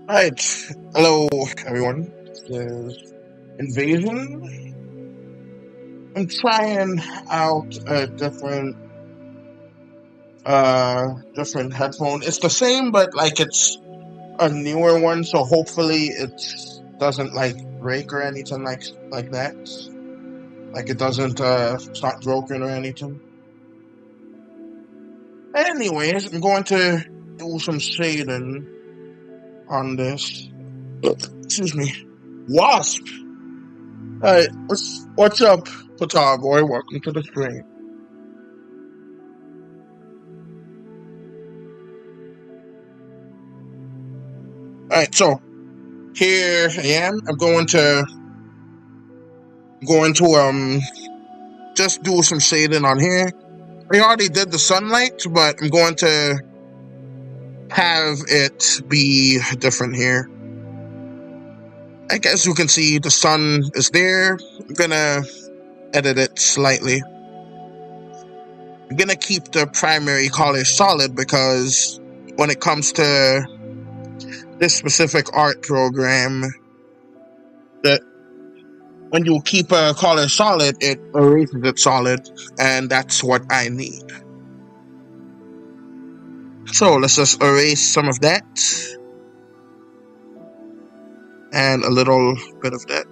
Right. Hello, everyone. This is Invasion. I'm trying out a different headphone. It's the same, but like it's a newer one, so hopefully it doesn't like break or anything like that. Like it doesn't start broken or anything. Anyways, I'm going to do some shading on this. Excuse me. Wasp. Alright, what's up, Patar boy? Welcome to the stream. Alright, so here I am. I'm going to just do some shading on here. We already did the sunlight, but I'm going to have it be different here. I guess you can see the sun is there. I'm gonna edit it slightly. I'm gonna keep the primary color solid because when it comes to this specific art program, that when you keep a color solid, it erases it solid, and that's what I need. So let's just erase some of that and a little bit of that.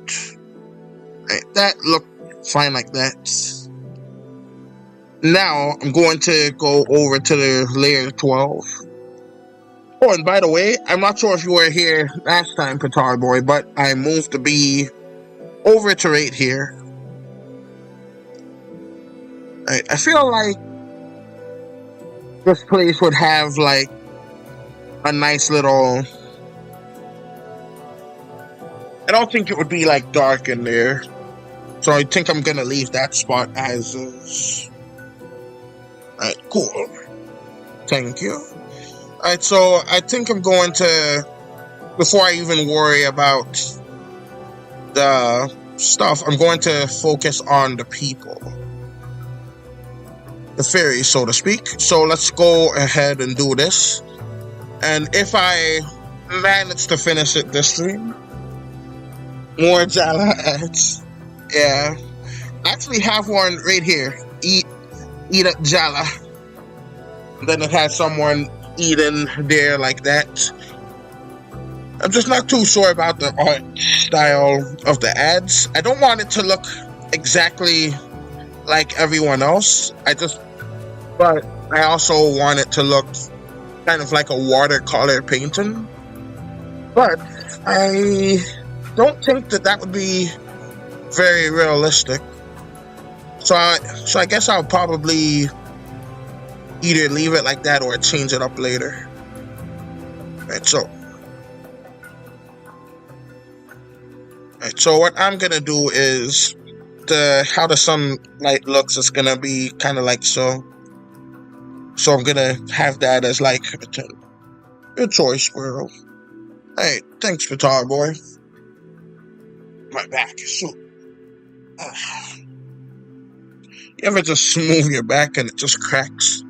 Right, that look fine like that. Now I'm going to go over to the layer 12. Oh, and by the way, I'm not sure if you were here last time, Patar Boy, but I moved the B over to right here. Right, I feel like this place would have like a nice little. I don't think it would be like dark in there, so I think I'm gonna leave that spot as is. Alright, cool. Thank you. Alright, so I think I'm going to, before I even worry about the stuff, I'm going to focus on the people. The fairies, so to speak. So let's go ahead and do this. And if I manage to finish it this stream, more Jala ads. Yeah. I actually have one right here. Eat a Jala. Then it has someone eating there like that. I'm just not too sure about the art style of the ads. I don't want it to look exactly like everyone else. But I also want it to look kind of like a watercolor painting. But I don't think that would be very realistic. So I guess I'll probably either leave it like that or change it up later. Right, so what I'm gonna do is how the sunlight looks is gonna be kind of like so. So I'm gonna have that as like a 10. Good choice, Squirrel. Hey, thanks, Guitar Boy. My back is so. You ever just move your back and it just cracks?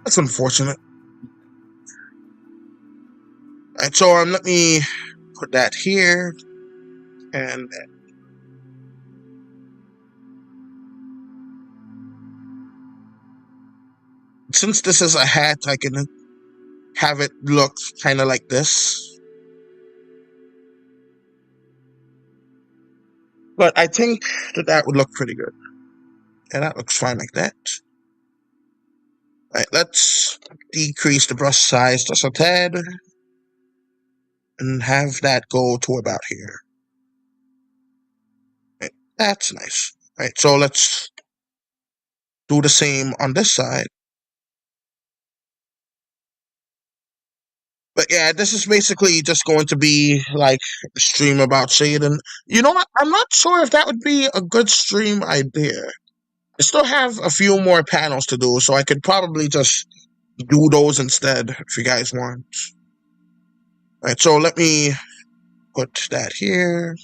That's unfortunate. Alright, so let me put that here and since this is a hat, I can have it look kind of like this. But I think that would look pretty good. And that looks fine like that. Right, let's decrease the brush size just a tad and have that go to about here. Right, that's nice. Right, so let's do the same on this side. But yeah, this is basically just going to be like a stream about shading. You know what? I'm not sure if that would be a good stream idea. I still have a few more panels to do, so I could probably just do those instead if you guys want. Alright, so let me put that here.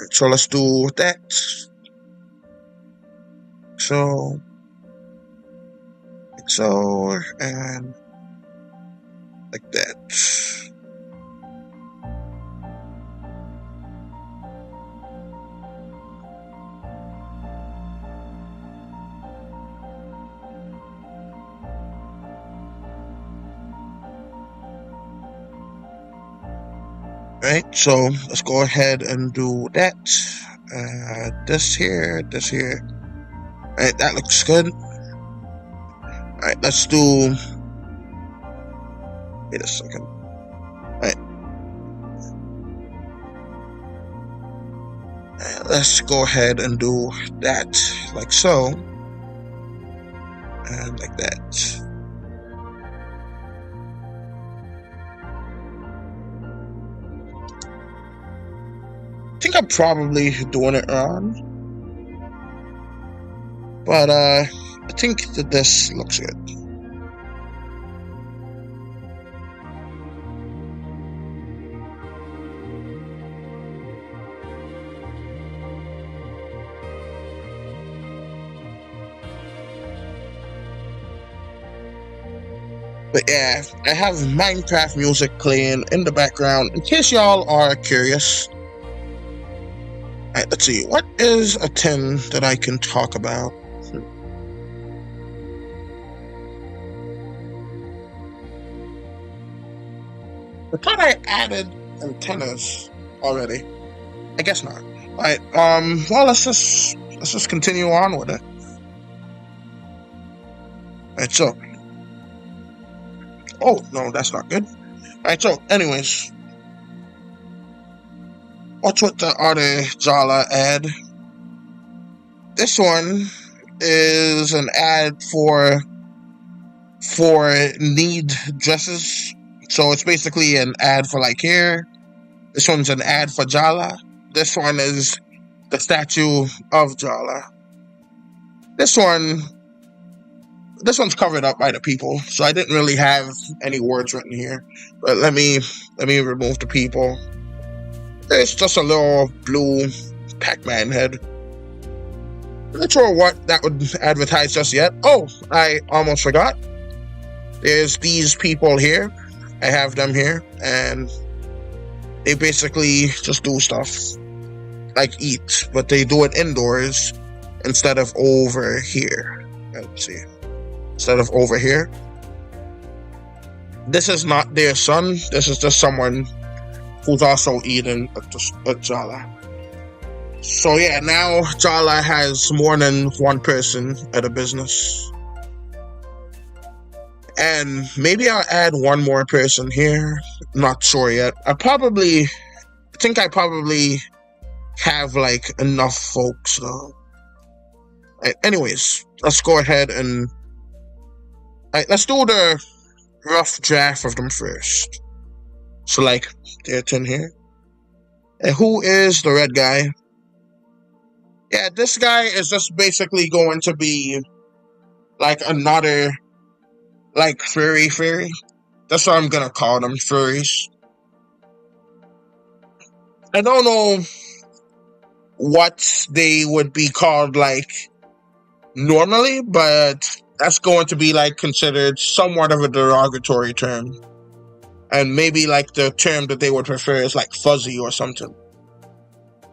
Right, so let's do that. So like so, and like that. Right, so let's go ahead and do that. This here. Right, that looks good. Alright, let's do. Wait a second. Alright. Let's go ahead and do that like so. And like that. I think I'm probably doing it wrong. But I think that this looks good. But yeah, I have Minecraft music playing in the background in case y'all are curious. Alright, let's see. What is a 10 that I can talk about? I thought I added antennas already. I guess not. Alright, well, let's just continue on with it. Alright, so. Oh, no, that's not good. Alright, so, anyways. What's with the other Jala ad? This one is an ad for need dresses. So it's basically an ad for like hair. This one's an ad for Jala. This one is the statue of Jala. This one's covered up by the people, so I didn't really have any words written here. But let me remove the people. It's just a little blue Pac-Man head. I'm not sure what that would advertise just yet. Oh, I almost forgot. There's these people here. I have them here, and they basically just do stuff like eat, but they do it indoors instead of over here. Let's see. Instead of over here. This is not their son. This is just someone who's also eating a Jala. So yeah, now Jala has more than one person at a business. And maybe I'll add one more person here. Not sure yet. I think I probably have like enough folks though. Right, anyways, let's go ahead and let's do the rough draft of them first. So like, they're 10 here. And who is the red guy? Yeah, this guy is just basically going to be like another like furry. That's what I'm gonna call them, furries. I don't know what they would be called like normally, but that's going to be like considered somewhat of a derogatory term. And maybe like the term that they would prefer is like fuzzy or something.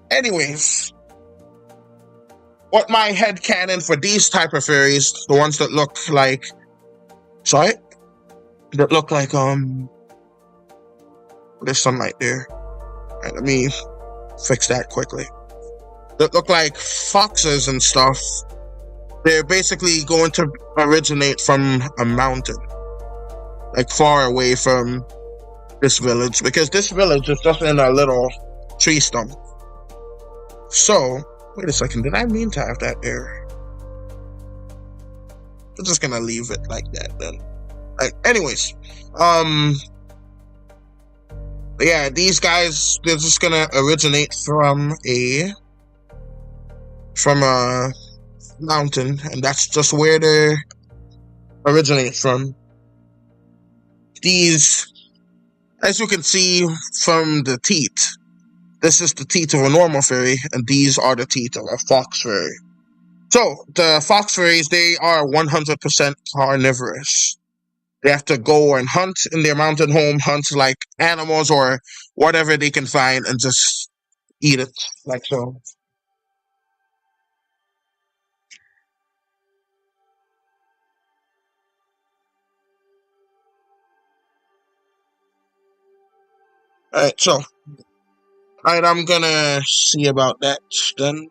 Anyways, what my headcanon for these type of furries, the ones that look like there's sunlight there. Right, let me fix that quickly. That look like foxes and stuff. They're basically going to originate from a mountain, like far away from this village, because this village is just in a little tree stump. So, wait a second, did I mean to have that there? I'm just gonna leave it like that then. Anyways, yeah, these guys, they're just gonna originate from a mountain, and that's just where they originate from. These, as you can see from the teeth, this is the teeth of a normal fairy, and these are the teeth of a fox fairy. So the fox fairies, they are 100% carnivorous. They have to go and hunt in their mountain home, hunt like animals or whatever they can find, and just eat it like so. All right, so all right, I'm gonna see about that then.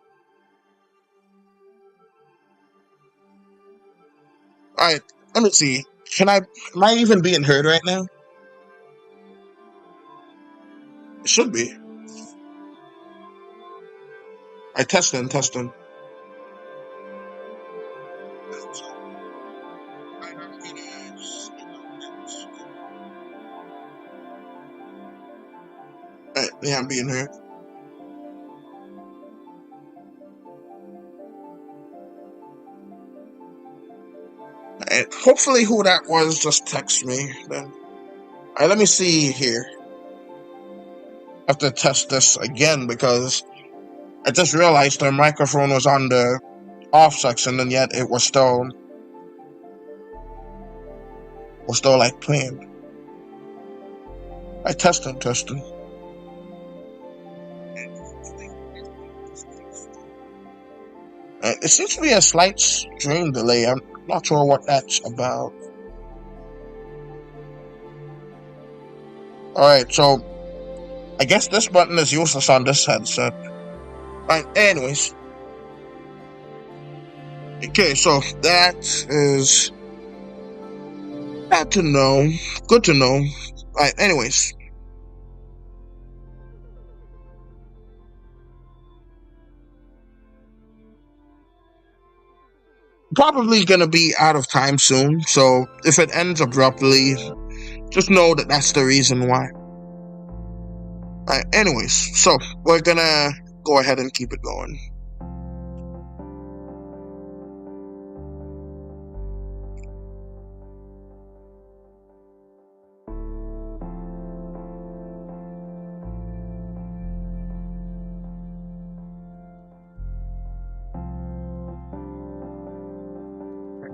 All right, let me see. Am I even being heard right now? It should be. I testing. All right, yeah, I'm being heard. All right, hopefully, who that was just text me then. All right, let me see here. I have to test this again because I just realized the microphone was on the off section, and yet it was still like playing. I testing. It seems to be a slight stream delay. I'm not sure what that's about. Alright, so I guess this button is useless on this headset. Alright, anyways. Okay, so that is bad to know. Good to know. Alright, anyways. Probably gonna be out of time soon, so if it ends abruptly, just know that that's the reason why. Alright, anyways, so we're gonna go ahead and keep it going.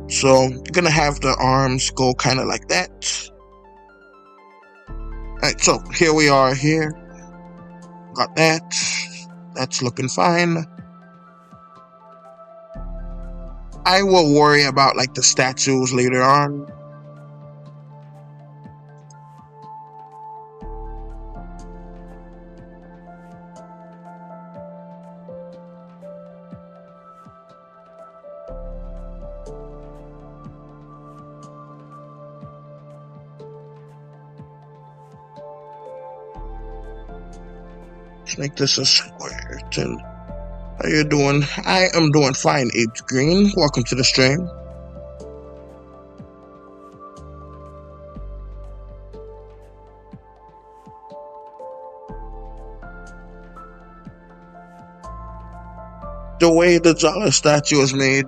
So you're gonna have the arms go kind of like that. Alright, so here we are here. Got that. That's looking fine. I will worry about like the statues later on. Let's make this a square. How you doing? I am doing fine, Apes Green. Welcome to the stream. The way the Jala statue is made.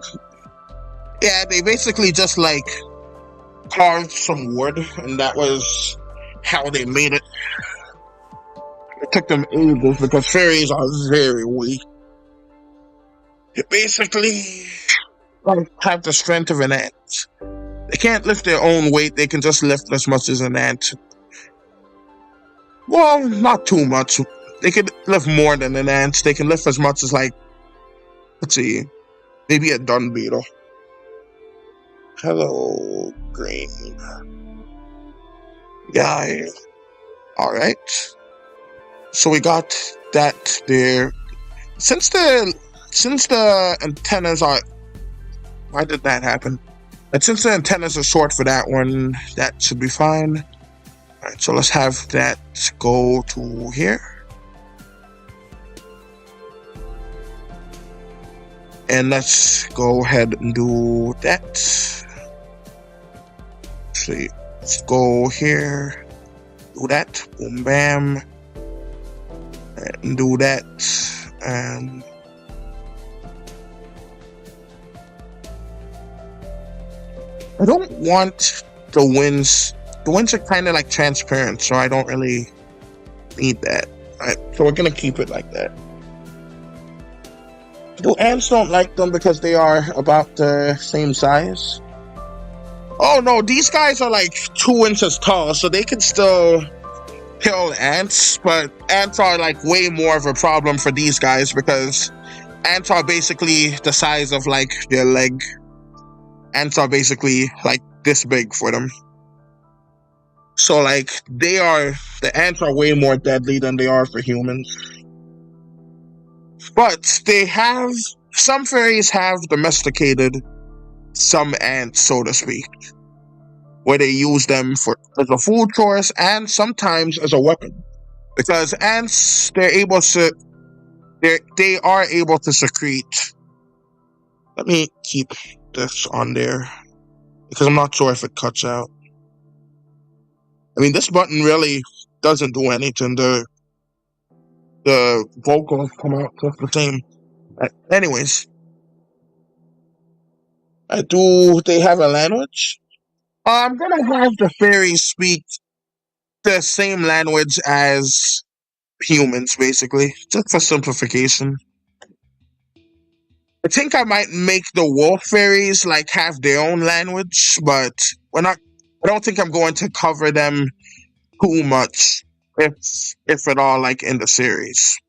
Yeah, they basically just like carved some wood, and that was how they made it. It took them ages because fairies are very weak. They basically have the strength of an ant. They can't lift their own weight, they can just lift as much as an ant. Well, not too much. They can lift more than an ant. They can lift as much as like, let's see, maybe a dung beetle. Hello, Green. Yeah, alright. So we got that there. Since the antennas are, why did that happen? And since the antennas are short for that one, that should be fine. Alright, so let's have that go to here. And let's go ahead and do that. See, let's go here, do that, boom, bam, and do that, and I don't want the winds. The winds are kind of like transparent, so I don't really need that. Alright, so we're gonna keep it like that. Do ants don't like them because they are about the same size? Oh no, these guys are like 2 inches tall, so they can still kill ants, but ants are like way more of a problem for these guys because ants are basically the size of like their leg. Ants are basically like this big for them. So like the ants are way more deadly than they are for humans. But some fairies have domesticated some ants, so to speak, where they use them as a food source and sometimes as a weapon. Because ants, they are able to secrete. Let me keep this on there because I'm not sure if it cuts out. I mean, this button really doesn't do anything. The vocals come out just the same. Anyways, do they have a language? I'm gonna have the fairies speak the same language as humans, basically, just for simplification. I think I might make the wolf fairies like have their own language, but I don't think I'm going to cover them too much, if at all, like in the series.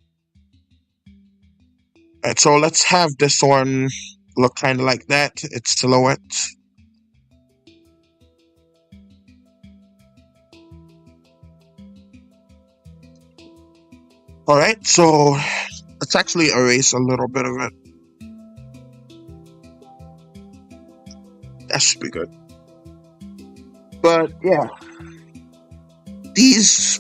Alright, so let's have this one look kind of like that. It's silhouette. Alright, so let's actually erase a little bit of it. That should be good. But yeah, these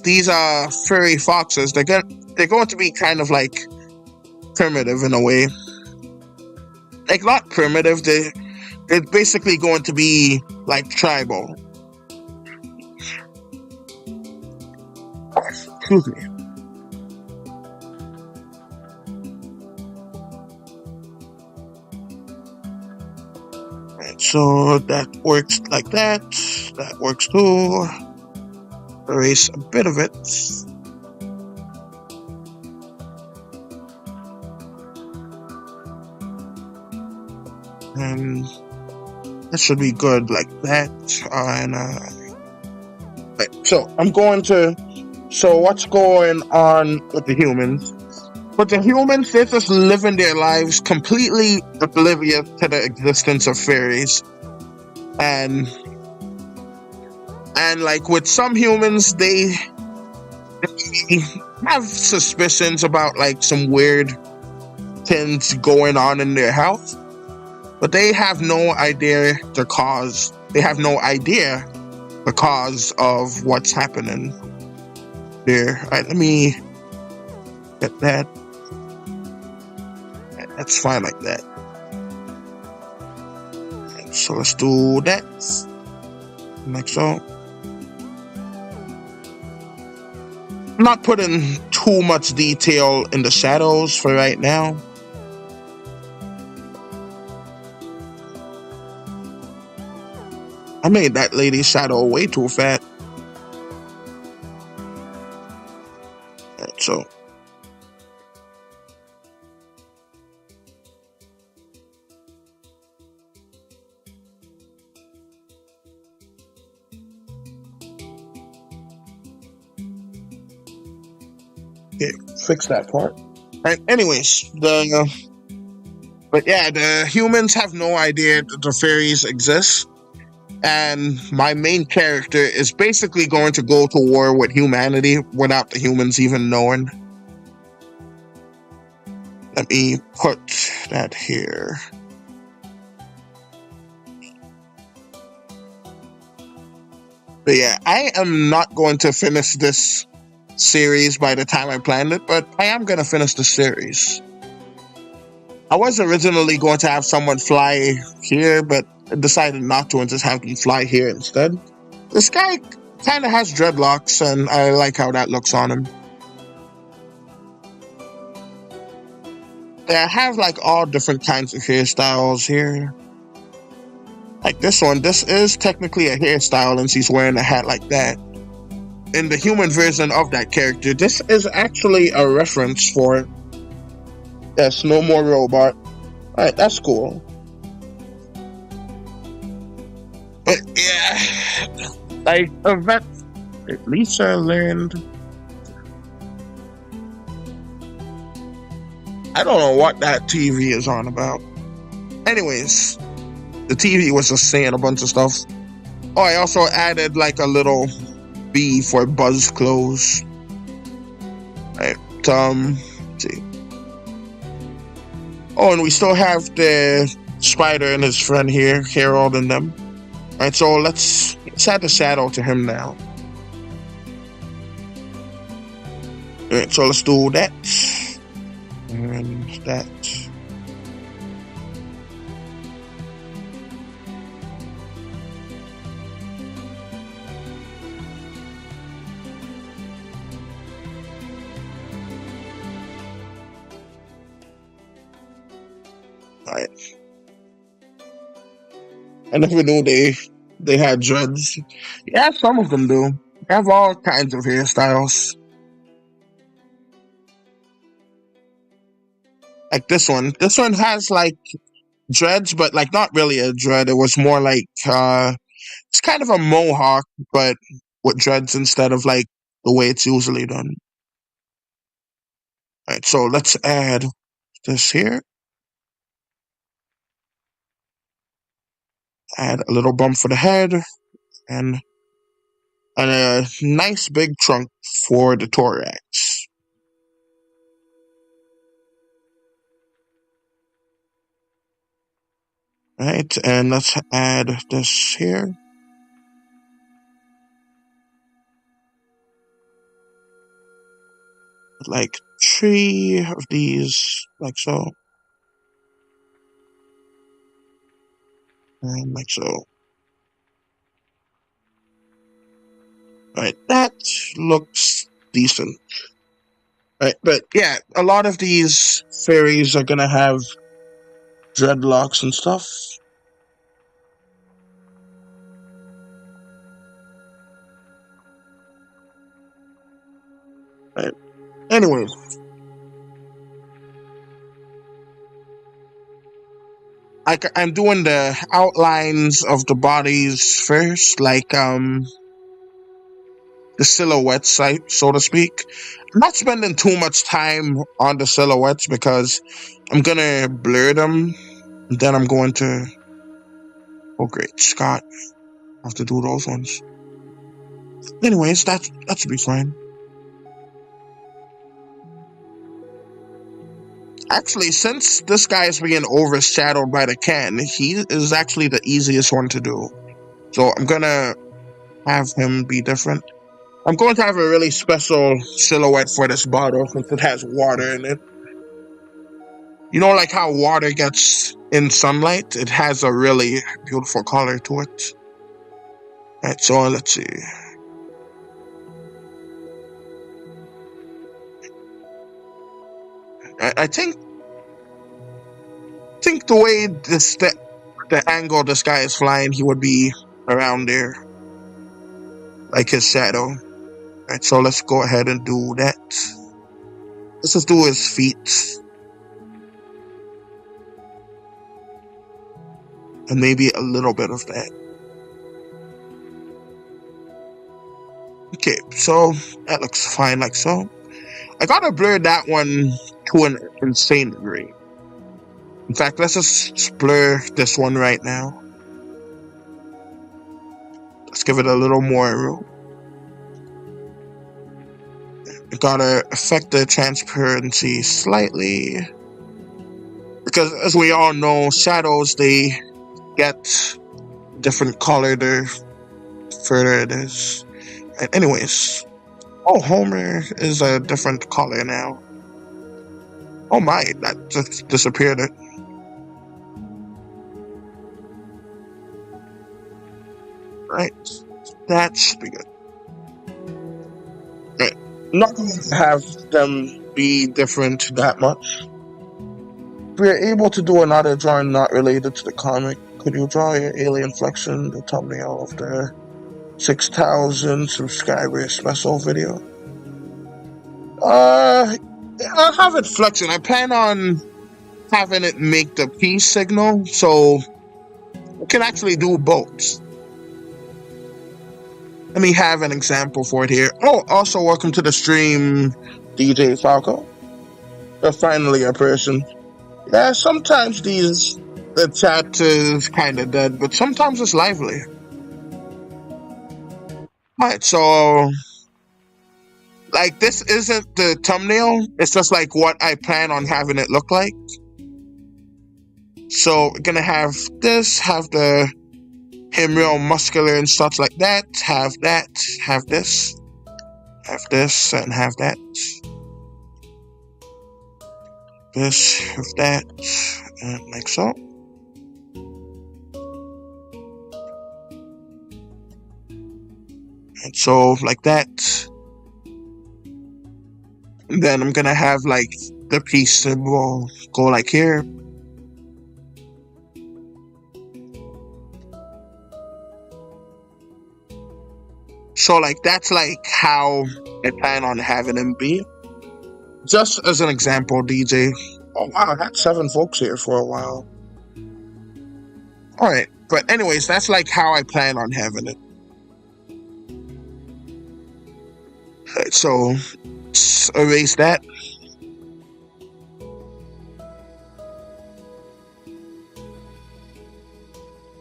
furry foxes, they're going to be kind of like primitive in a way. Like not primitive, they're basically going to be like tribal. Excuse me. So that works like that. That works too. Erase a bit of it. And that should be good like that. Right, so I'm going to. So what's going on with the humans? But the humans, they're just living their lives completely oblivious to the existence of fairies. And like with some humans, they have suspicions about like some weird things going on in their house. But they have no idea the cause. They have no idea the cause of what's happening there. All right, let me get that. That's fine like that. So let's do that. Like so. I'm not putting too much detail in the shadows for right now. I made that lady's shadow way too fat. Right, so. Okay, fix that part. Right, anyways, but yeah, the humans have no idea that the fairies exist. And my main character is basically going to go to war with humanity without the humans even knowing. Let me put that here. But yeah, I am not going to finish this series by the time I planned it, but I am going to finish the series. I was originally going to have someone fly here, but I decided not to and just have them fly here instead. This guy kind of has dreadlocks, and I like how that looks on him. They have like all different kinds of hairstyles here. Like this one, this is technically a hairstyle and she's wearing a hat like that. In the human version of that character, this is actually a reference for Yes, No More Robot. Alright, that's cool. But yeah, like event. At least I learned. I don't know what that TV is on about. Anyways, the TV was just saying a bunch of stuff. Oh, I also added like a little B for Buzz clothes. Right, let's see. Oh, and we still have the spider and his friend here, Harold and them. Alright, so let's add the shadow to him now. Alright, so let's do that. And that. Alright. I never knew they had dreads. Yeah, some of them do. They have all kinds of hairstyles. Like this one. This one has like dreads, but like not really a dread. It was more like it's kind of a mohawk, but with dreads instead of like the way it's usually done. Alright, so let's add this here. Add a little bump for the head and a nice big trunk for the thorax. Right, and let's add this here. Like 3 of these, like so. And like so. Right, that looks decent. Right, but yeah, a lot of these fairies are gonna have dreadlocks and stuff. Right. Anyways. I'm doing the outlines of the bodies first, like the silhouettes, so to speak. I'm not spending too much time on the silhouettes because I'm gonna blur them. And then I'm going to. Oh great, Scott. I have to do those ones. Anyways, that should be fine. Actually, since this guy is being overshadowed by the can, he is actually the easiest one to do. So I'm gonna have him be different. I'm going to have a really special silhouette for this bottle since it has water in it. You know, like how water gets in sunlight? It has a really beautiful color to it. Alright, so let's see. I think the way the angle this guy is flying, he would be around there, like his shadow. Alright, so let's go ahead and do that. Let's just do his feet. And maybe a little bit of that. Okay, so that looks fine like so. I gotta blur that one to an insane degree. In fact, let's just blur this one right now. Let's give it a little more room. I gotta affect the transparency slightly. Because as we all know, shadows, they get different color the further it is. And anyways, oh, Homer is a different color now. Oh my, that just disappeared. Right, that should be good. Right, not going to have them be different that much. We're able to do another drawing not related to the comic. Could you draw your alien flexion, the thumbnail of the 6,000 subscribers special video? I'll have it flexing. I plan on having it make the peace signal, so we can actually do both. Let me have an example for it here. Oh, also welcome to the stream, DJ Falco. You're finally a person. Yeah, sometimes the chat is kind of dead, but sometimes it's lively. Alright, so like this isn't the thumbnail, it's just like what I plan on having it look like. So we're gonna have this, have him real muscular and such like that, have this, and have that. This, have that, and like so. And so like that. And then I'm gonna have like the piece symbol go like here. So like that's like how I plan on having him be. Just as an example, DJ. Oh wow, I had 7 folks here for a while. Alright, but anyways, that's like how I plan on having it. Alright, so let's erase that.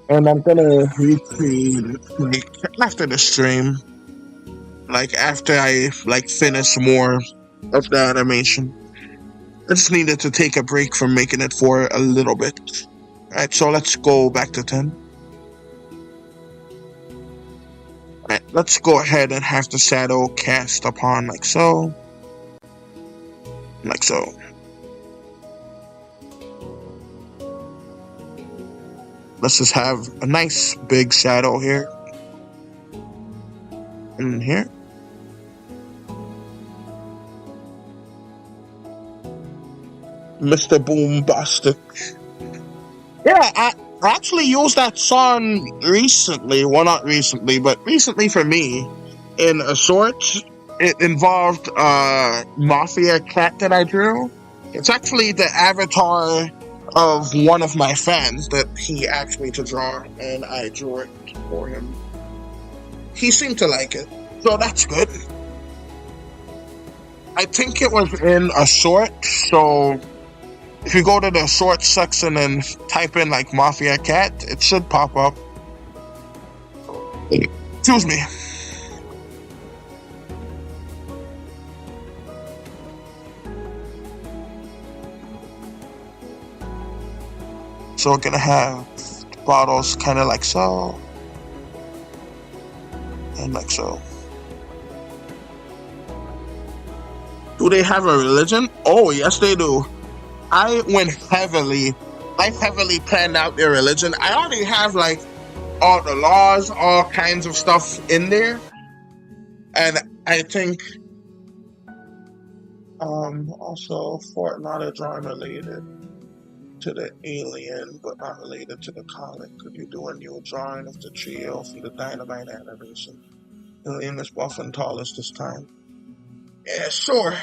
And I'm gonna recreate it like after the stream. Like after I like finish more of the animation. I just needed to take a break from making it for a little bit. Alright, so let's go back to 10. Alright, let's go ahead and have the shadow cast upon like so. Like so. Let's just have a nice big shadow here. And here. Mr. Boombastic. Yeah, I actually used that song recently. Well, not recently, but recently for me. In a short, it involved a mafia cat that I drew. It's actually the avatar of one of my fans that he asked me to draw, and I drew it for him. He seemed to like it, so that's good. I think it was in a short, so if you go to the short section and type in like Mafia Cat, it should pop up. Excuse me. So we're gonna have bottles kind of like so. And like so. Do they have a religion? Oh, yes they do. I heavily planned out their religion. I already have like all the laws, all kinds of stuff in there. And I think also Fort Lauderdale related to the alien, but not related to the comic. Could you do a new drawing of the trio for the Dynamite animation? The name is buff and tallest this time. Yeah, sure.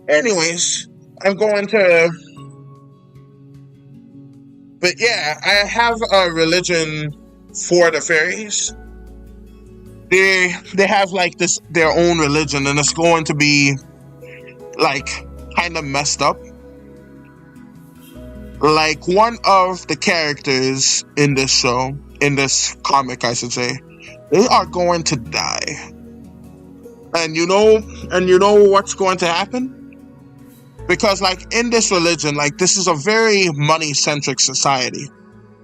Anyways, I'm going to... But yeah, I have a religion for the fairies. They have like this their own religion, and it's going to be like kind of messed up. Like one of the characters in this show, in this comic, I should say, they are going to die. And you know what's going to happen? Because like in this religion, like this is a very money-centric society.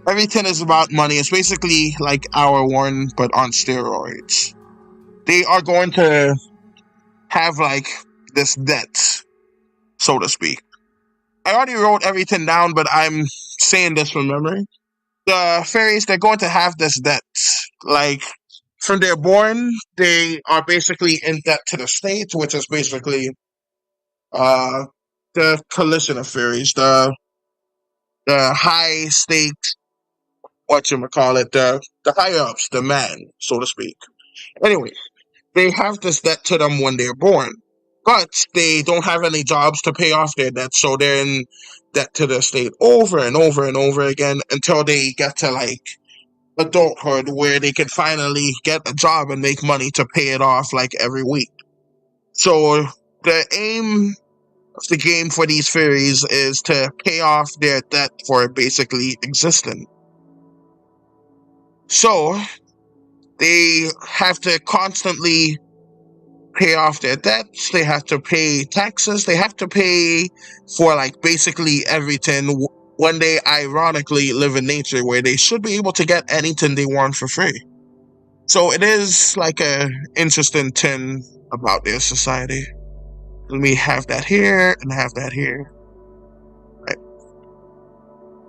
Everything is about money. It's basically like our Warren, but on steroids. They are going to have like this debt, so to speak. I already wrote everything down, but I'm saying this from memory. The fairies, they're going to have this debt. Like, from their born, they are basically in debt to the state, which is basically the coalition of fairies, the high stakes, whatchamacallit, the higher ups, the man, so to speak. Anyway, they have this debt to them when they're born, but they don't have any jobs to pay off their debt, so they're in debt to the estate over and over and over again until they get to like adulthood where they can finally get a job and make money to pay it off like every week. So the aim of the game for these fairies is to pay off their debt for basically existing. So they have to constantly pay off their debts, they have to pay taxes, they have to pay for like basically everything when they ironically live in nature where they should be able to get anything they want for free. So it is like a interesting thing about their society. Let me have that here and have that here. Right.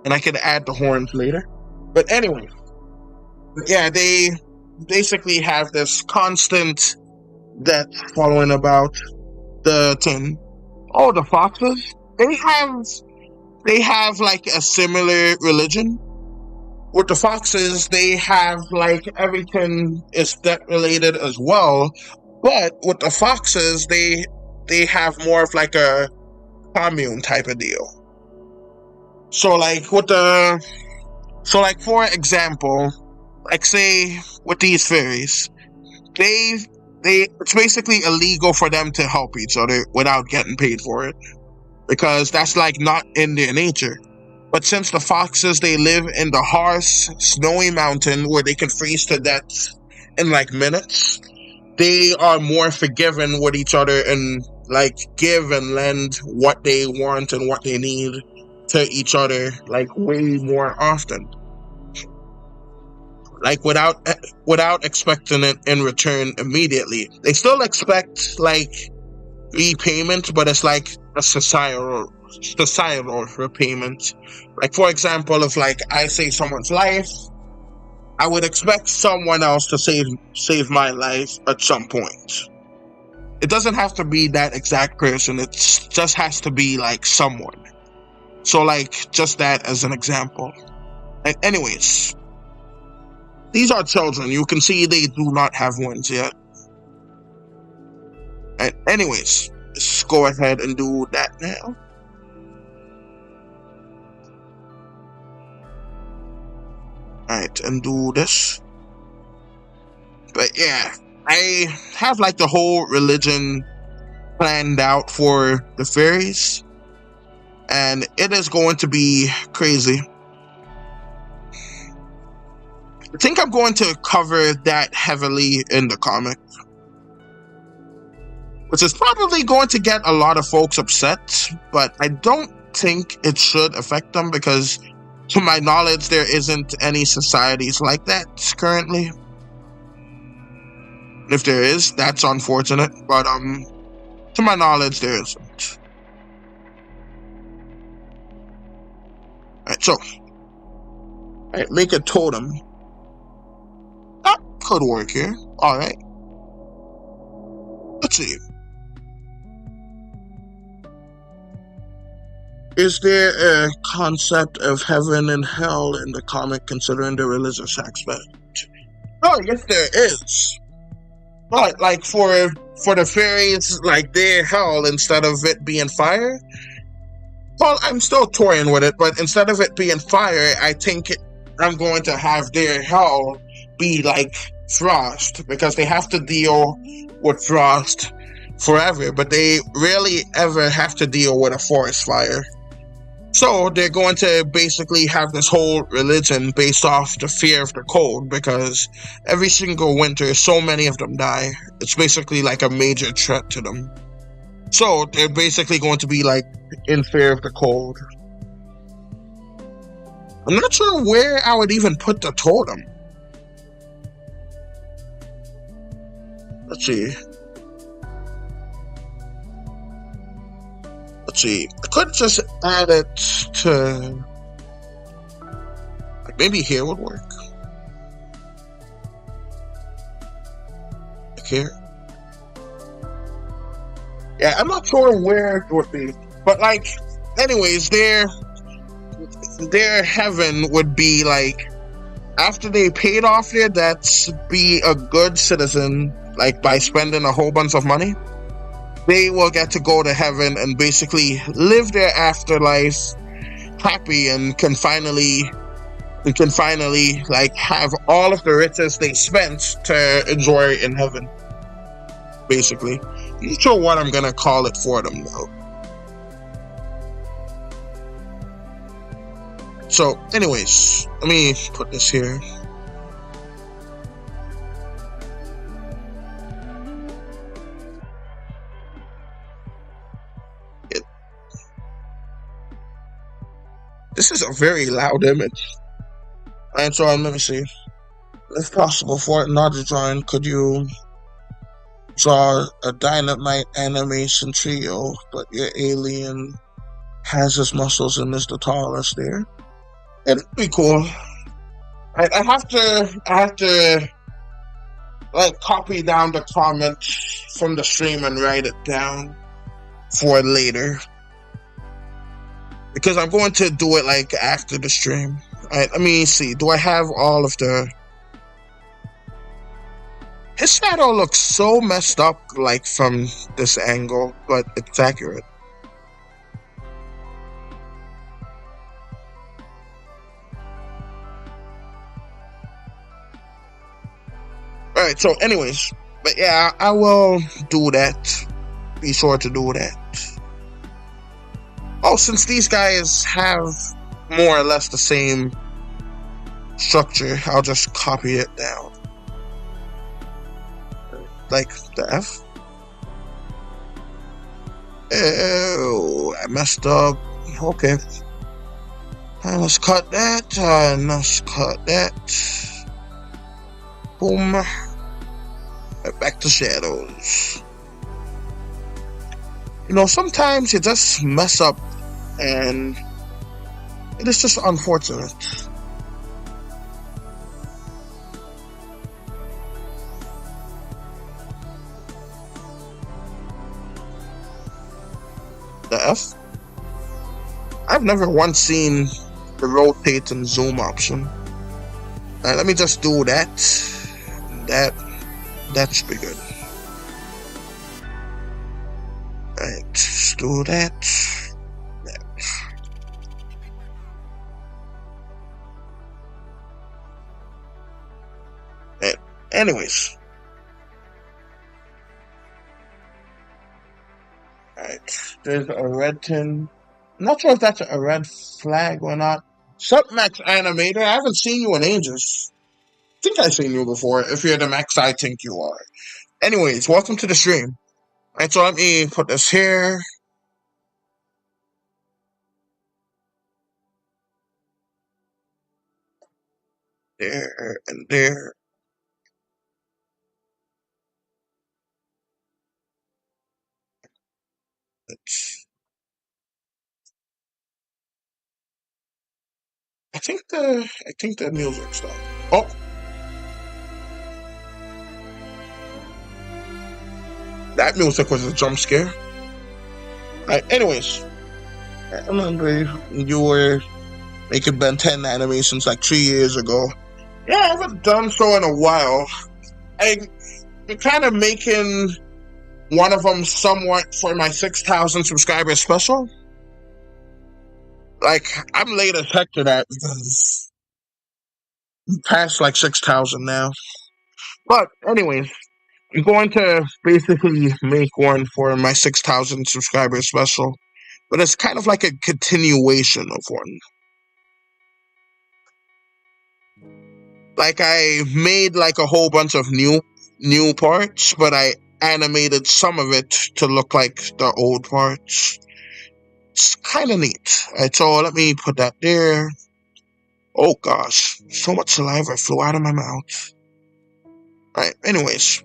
And I can add the horns later. But anyway, yeah, they basically have this constant debt following about the thing. Oh, the foxes? They have like a similar religion. With the foxes, they have like everything is debt related as well. But with the foxes, they have more of like a commune type of deal. So like for example, like say with these fairies, it's basically illegal for them to help each other without getting paid for it, because that's like not in their nature. But since the foxes, they live in the harsh, snowy mountain where they can freeze to death in like minutes, they are more forgiving with each other and like give and lend what they want and what they need to each other like way more often. Like without expecting it in return immediately. They still expect like repayment, but it's like a societal repayment. Like for example, if like I save someone's life, I would expect someone else to save my life at some point. It doesn't have to be that exact person, it just has to be like someone. So like just that as an example. And anyways, these are children. You can see they do not have wings yet. And anyways, let's go ahead and do that now. Alright, and do this. But yeah, I have like the whole religion planned out for the fairies. And it is going to be crazy. I think I'm going to cover that heavily in the comic, which is probably going to get a lot of folks upset, but I don't think it should affect them because, to my knowledge, there isn't any societies like that currently. If there is, that's unfortunate, but to my knowledge, there isn't. Alright, so, make a totem. That could work here. Alright. Let's see. Is there a concept of heaven and hell in the comic considering the religious aspect? Oh, yes, there is. But, like, for the fairies, like, their hell, instead of it being fire, well, I'm still toying with it, but instead of it being fire, I think I'm going to have their hell be like frost, because they have to deal with frost forever, but they rarely ever have to deal with a forest fire. So they're going to basically have this whole religion based off the fear of the cold, because every single winter so many of them die. It's basically like a major threat to them. So they're basically going to be like in fear of the cold. I'm not sure where I would even put the totem. Let's see. I could just add it to, like, maybe here would work. Like here. Yeah, I'm not sure where it would be, but like, anyways, their heaven would be like, after they paid off their debts, be a good citizen, like by spending a whole bunch of money. They will get to go to heaven and basically live their afterlife happy and can finally like have all of the riches they spent to enjoy in heaven. Basically, I'm not sure what I'm gonna call it for them though. So, anyways, let me put this here. This is a very loud image. And so, let me see. If possible, for another drawing, could you draw a dynamite animation trio, but your alien has his muscles and is the tallest there? It'd be cool. I have to like copy down the comment from the stream and write it down for later, because I'm going to do it like after the stream. Alright, let me see. Do I have all of the... His shadow looks so messed up like from this angle, but it's accurate. Alright, so anyways, but yeah, I will do that. Be sure to do that. Oh, since these guys have more or less the same structure, I'll just copy it down. Like the F. Oh, I messed up. Okay. Let's cut that. Let's cut that. Boom. Right, back to shadows. You know, sometimes you just mess up and it is just unfortunate. The F? I've never once seen the rotate and zoom option. Alright, let me just do that. That should be good. Alright, just do that. Right. Anyways. Alright, there's a red tin. I'm not sure if that's a red flag or not. Submax Animator, I haven't seen you in ages. I think I've seen you before. If you're the max, I think you are. Anyways, welcome to the stream. Alright, so let me put this here. There and there. I think the music stopped. Oh. That music was a jump scare. Alright, anyways. I remember you were making Ben 10 animations like 3 years ago. Yeah, I haven't done so in a while. I'm kind of making one of them somewhat for my 6,000 subscribers special. Like, I'm late as heck to that because I'm past like 6,000 now. But anyways, I'm going to basically make one for my 6,000 subscribers special. But it's kind of like a continuation of one. Like, I made like a whole bunch of new parts, but I animated some of it to look like the old parts. It's kind of neat. Alright, so let me put that there. Oh gosh, so much saliva flew out of my mouth. Alright, anyways.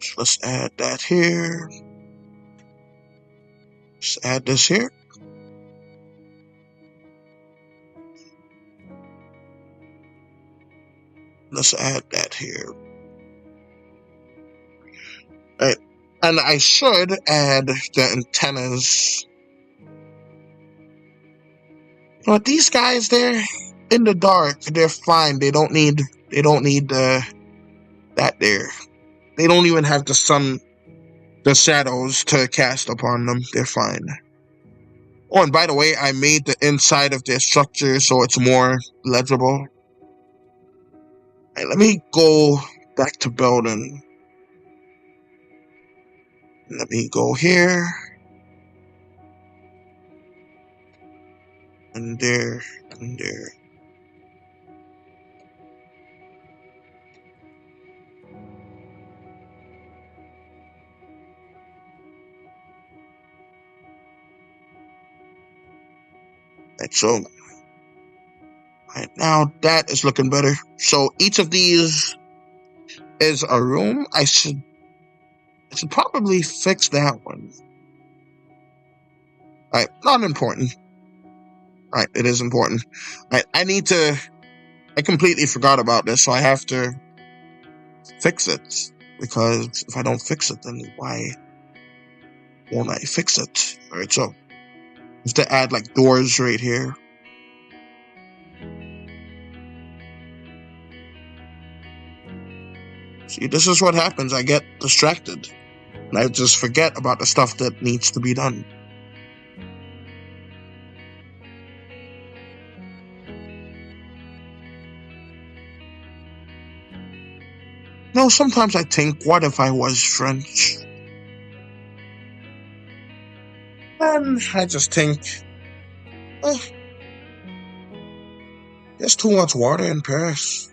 So let's add that here. Let's add this here. Let's add that here. Alright, and I should add the antennas. But these guys, they're in the dark. They're fine. They don't need that there. They don't even have the the shadows to cast upon them. They're fine. Oh, and by the way, I made the inside of their structure so it's more legible. Right, let me go back to building. Let me go here. And there, and there. Right, so right now that is looking better. So each of these is a room. I should probably fix that one. Right, not important. Right, it is important. Right, I completely forgot about this, so I have to fix it. Because if I don't fix it, then why won't I fix it? Alright, so I have to add like doors right here. See, this is what happens. I get distracted. And I just forget about the stuff that needs to be done. No, sometimes I think, what if I was French? And I just think, there's too much water in Paris.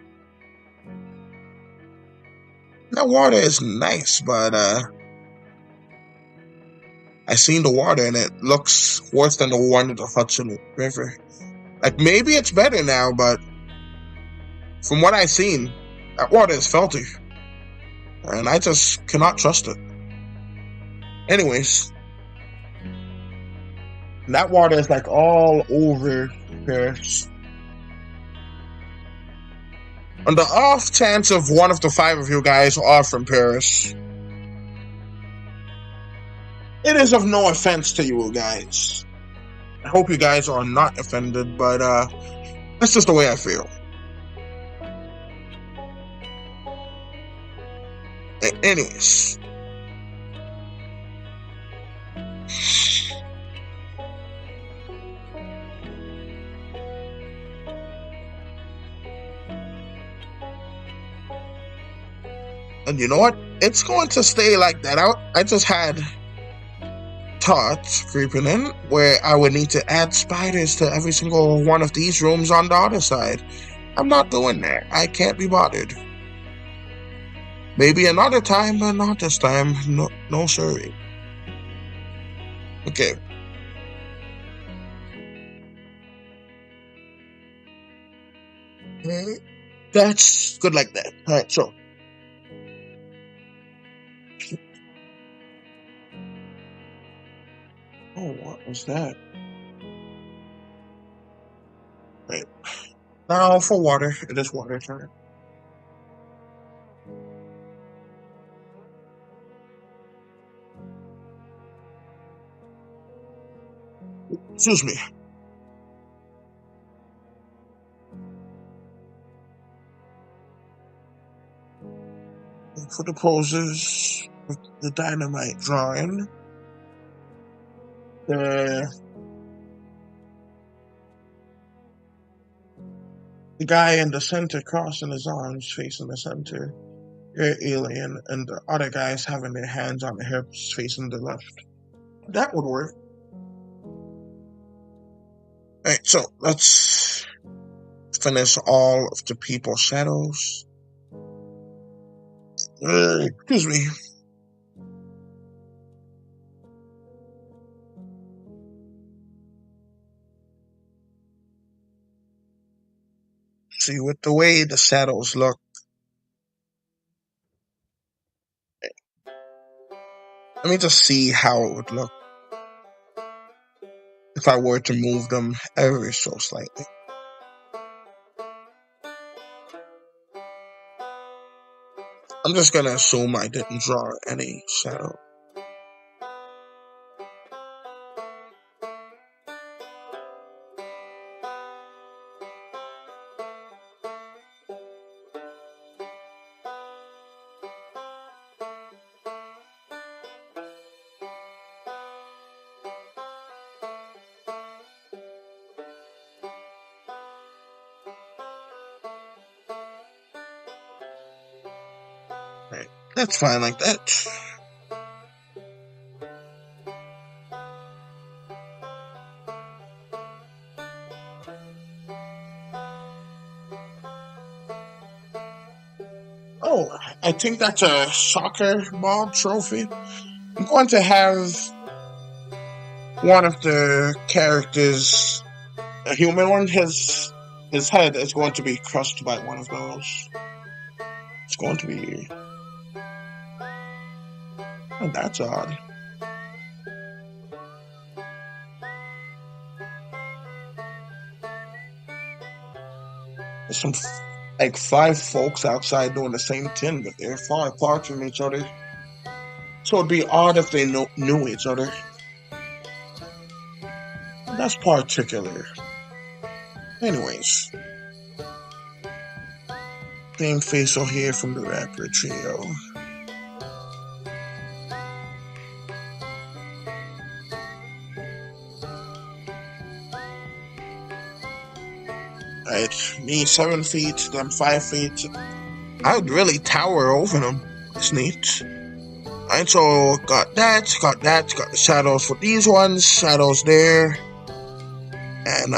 That water is nice, but I seen the water and it looks worse than the one in the Hudson River. Like, maybe it's better now, but from what I've seen, that water is filthy. And I just cannot trust it. Anyways, that water is like all over Paris. On the off chance of one of the 5 of you guys are from Paris, it is of no offense to you guys. I hope you guys are not offended, but that's just the way I feel. Anyways. And you know what? It's going to stay like that. I just had thoughts creeping in where I would need to add spiders to every single one of these rooms on the other side. I'm not doing that. I can't be bothered. Maybe another time, but not this time. No sorry. Okay. That's good like that. Alright, so. Oh, what was that? Right. Now for water. It is water time. Excuse me. For the poses, the dynamite drawing, the guy in the center crossing his arms facing the center, your alien, and the other guys having their hands on the hips facing the left. That would work. Alright, so let's finish all of the people's shadows. Excuse me. See, with the way the shadows look, let me just see how it would look if I were to move them ever so slightly. I'm just gonna assume I didn't draw any shadow. Right. That's fine like that. Oh, I think that's a soccer ball trophy. I'm going to have one of the characters, a human one, his head is going to be crushed by one of those. It's going to be... Oh, that's odd. There's some like 5 folks outside doing the same thing, but they're far apart from each other. So it'd be odd if they knew each other. That's particular. Anyways. Same facial hair from the rapper trio. Right, me 7 feet, them 5 feet. I would really tower over them. It's neat. Right, so got that, got the shadows for these ones, shadows there. And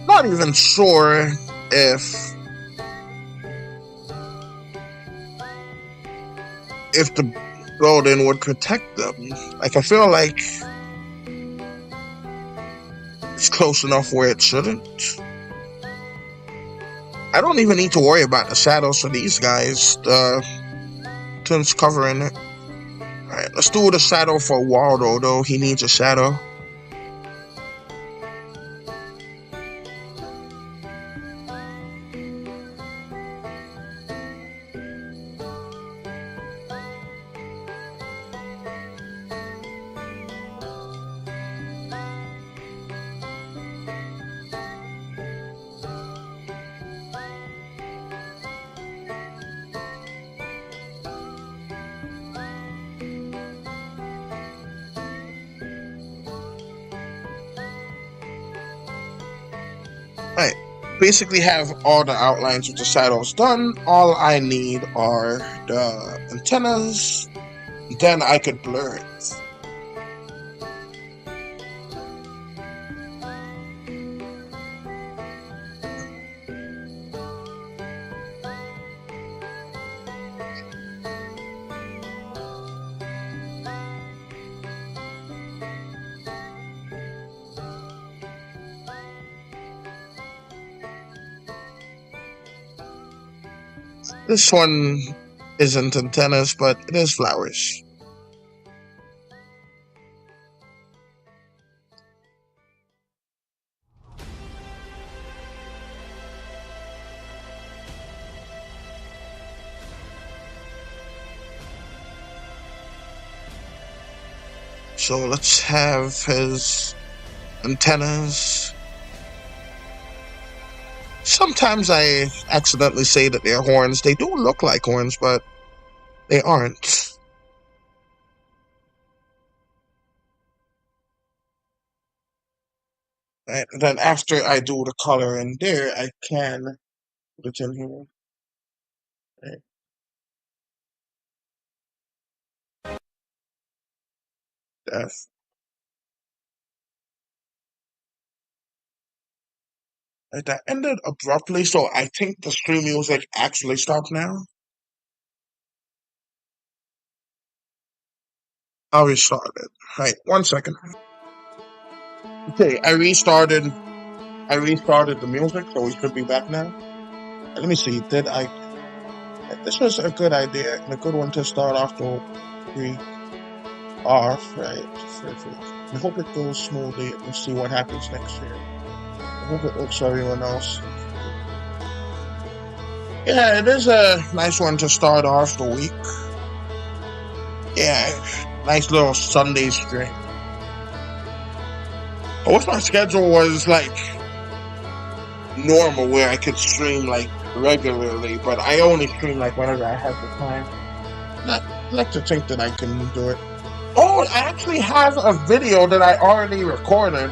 not even sure if the building would protect them. Like, I feel like it's close enough where it shouldn't. I don't even need to worry about the shadows for these guys. The thing's covering it. Alright, let's do the shadow for Waldo, though. He needs a shadow. Right, basically have all the outlines of the shadows done. All I need are the antennas. Then I could blur it. This one isn't antennas, but it is flowers. So let's have his antennas. Sometimes I accidentally say that they're horns. They do look like horns, but they aren't. Right, and then after I do the color in there, I can put it in here. Right. Yes. Right, that ended abruptly, so I think the stream music actually stopped now. I'll restart it. Right, 1 second. Okay, I restarted the music, so we should be back now. Let me see, this was a good idea and a good one to start off the week off, right? I hope it goes smoothly. We'll see what happens next year. I hope it works for everyone else. Yeah, it is a nice one to start off the week. Yeah, nice little Sunday stream. But what my schedule was like, normal where I could stream like regularly, but I only stream like whenever I have the time. I like to think that I can do it. Oh, I actually have a video that I already recorded.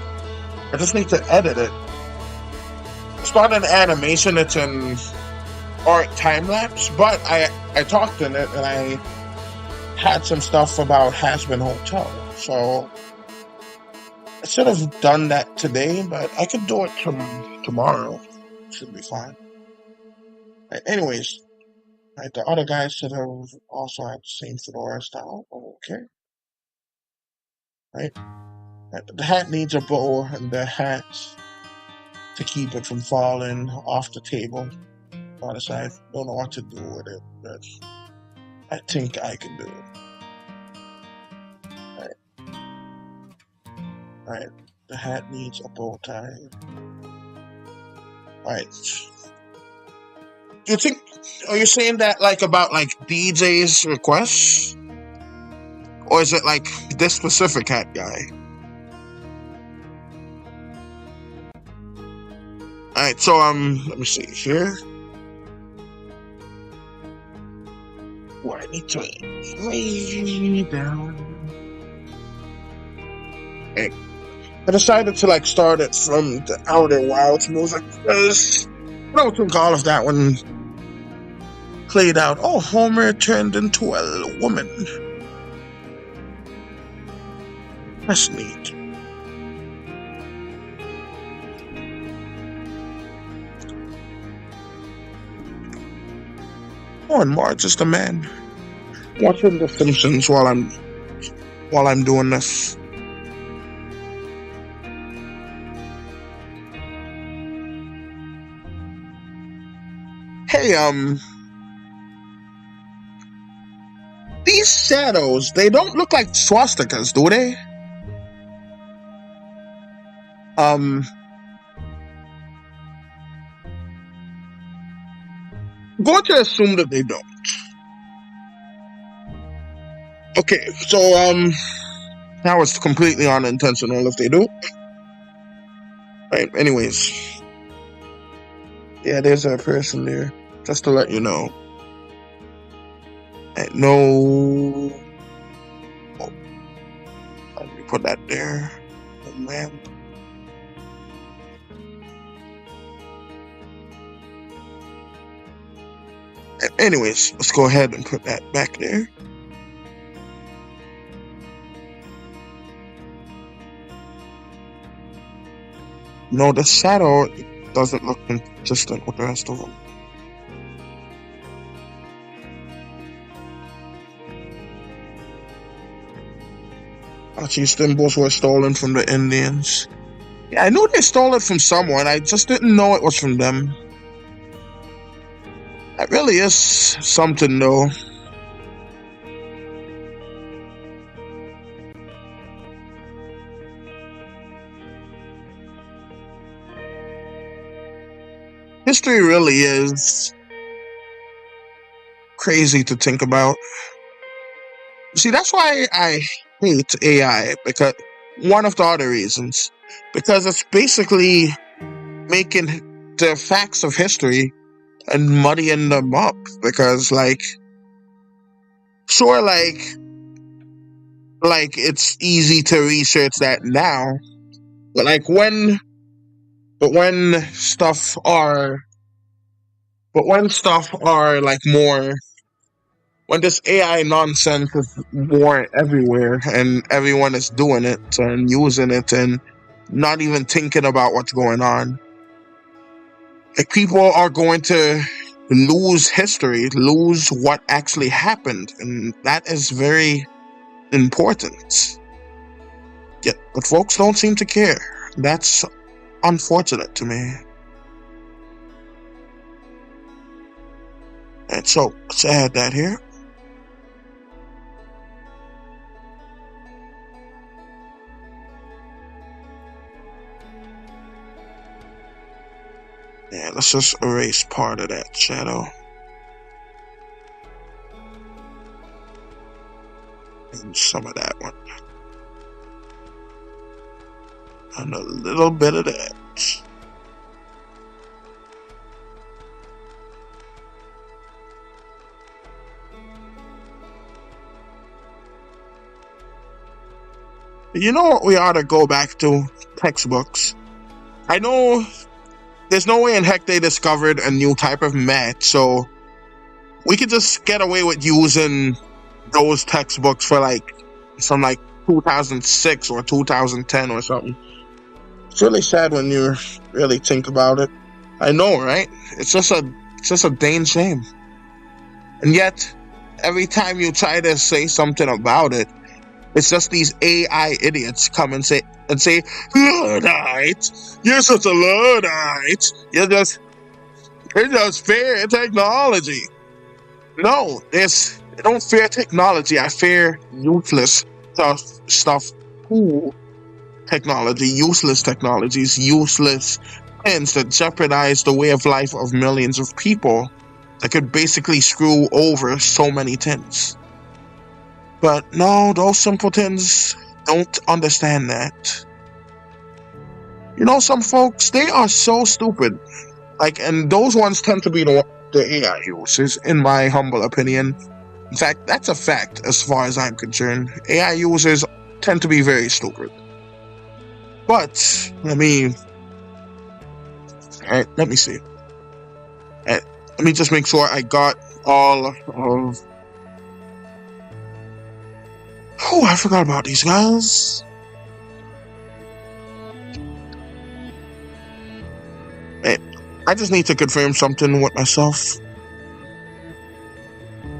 I just need to edit it. It's not an animation, it's an art time lapse, but I talked in it and I had some stuff about Has-Been Hotel. So I should have done that today, but I could do it tomorrow. Should be fine. Right, anyways, right, the other guys should have also had the same fedora style. Okay. Right. Right. The hat needs a bow and the hat to keep it from falling off the table. Honestly, I don't know what to do with it, but I think I can do it. Right. The hat needs a bow tie. Right. You think? Are you saying that like about like DJ's requests, or is it like this specific hat guy? All right. So let me see here. What I need to lay down. Okay. I decided to like start it from the Outer Wilds music because I don't think all of that one played out. Oh, Homer turned into a woman. That's neat. Oh, and Marge is the man. Watching The Simpsons while I'm doing this. Hey, these shadows, they don't look like swastikas, do they? I'm going to assume that they don't. Okay, so, that was completely unintentional if they do. Right, anyways. Yeah, there's a person there. Just to let you know. No. Oh, let me put that there. Oh, man. Anyways, let's go ahead and put that back there. No, the shadow doesn't look consistent with the rest of them. These symbols were stolen from the Indians. Yeah, I knew they stole it from someone. I just didn't know it was from them. That really is something, though. History really is crazy to think about. See, that's why I hate AI, because one of the other reasons, because it's basically making the facts of history and muddying them up. Because, like, sure, like it's easy to research that now, but like when stuff are like more, when this AI nonsense is more everywhere and everyone is doing it and using it and not even thinking about what's going on, like people are going to lose history, lose what actually happened, and that is very important. Yet, but folks don't seem to care. That's unfortunate to me. And so, let's add that here. Yeah, let's just erase part of that shadow. And some of that one. And a little bit of that. You know what we ought to go back to? Textbooks. I know there's no way in heck they discovered a new type of math, so we could just get away with using those textbooks for like some like 2006 or 2010 or something. It's really sad when you really think about it. I know, right? It's just a dang shame. And yet, every time you try to say something about it, it's just these AI idiots come and say, Luddite, you're such a Luddite. You're just fear technology. No, I don't fear technology. I fear useless stuff. Cool technology, useless technologies, useless things that jeopardize the way of life of millions of people that could basically screw over so many things. But no, those simpletons don't understand that. You know, some folks, they are so stupid. Like, and those ones tend to be the AI users, in my humble opinion. In fact, that's a fact as far as I'm concerned. AI users tend to be very stupid. But, let me see. Let me just make sure I got all of... Oh, I forgot about these guys. Hey, I just need to confirm something with myself.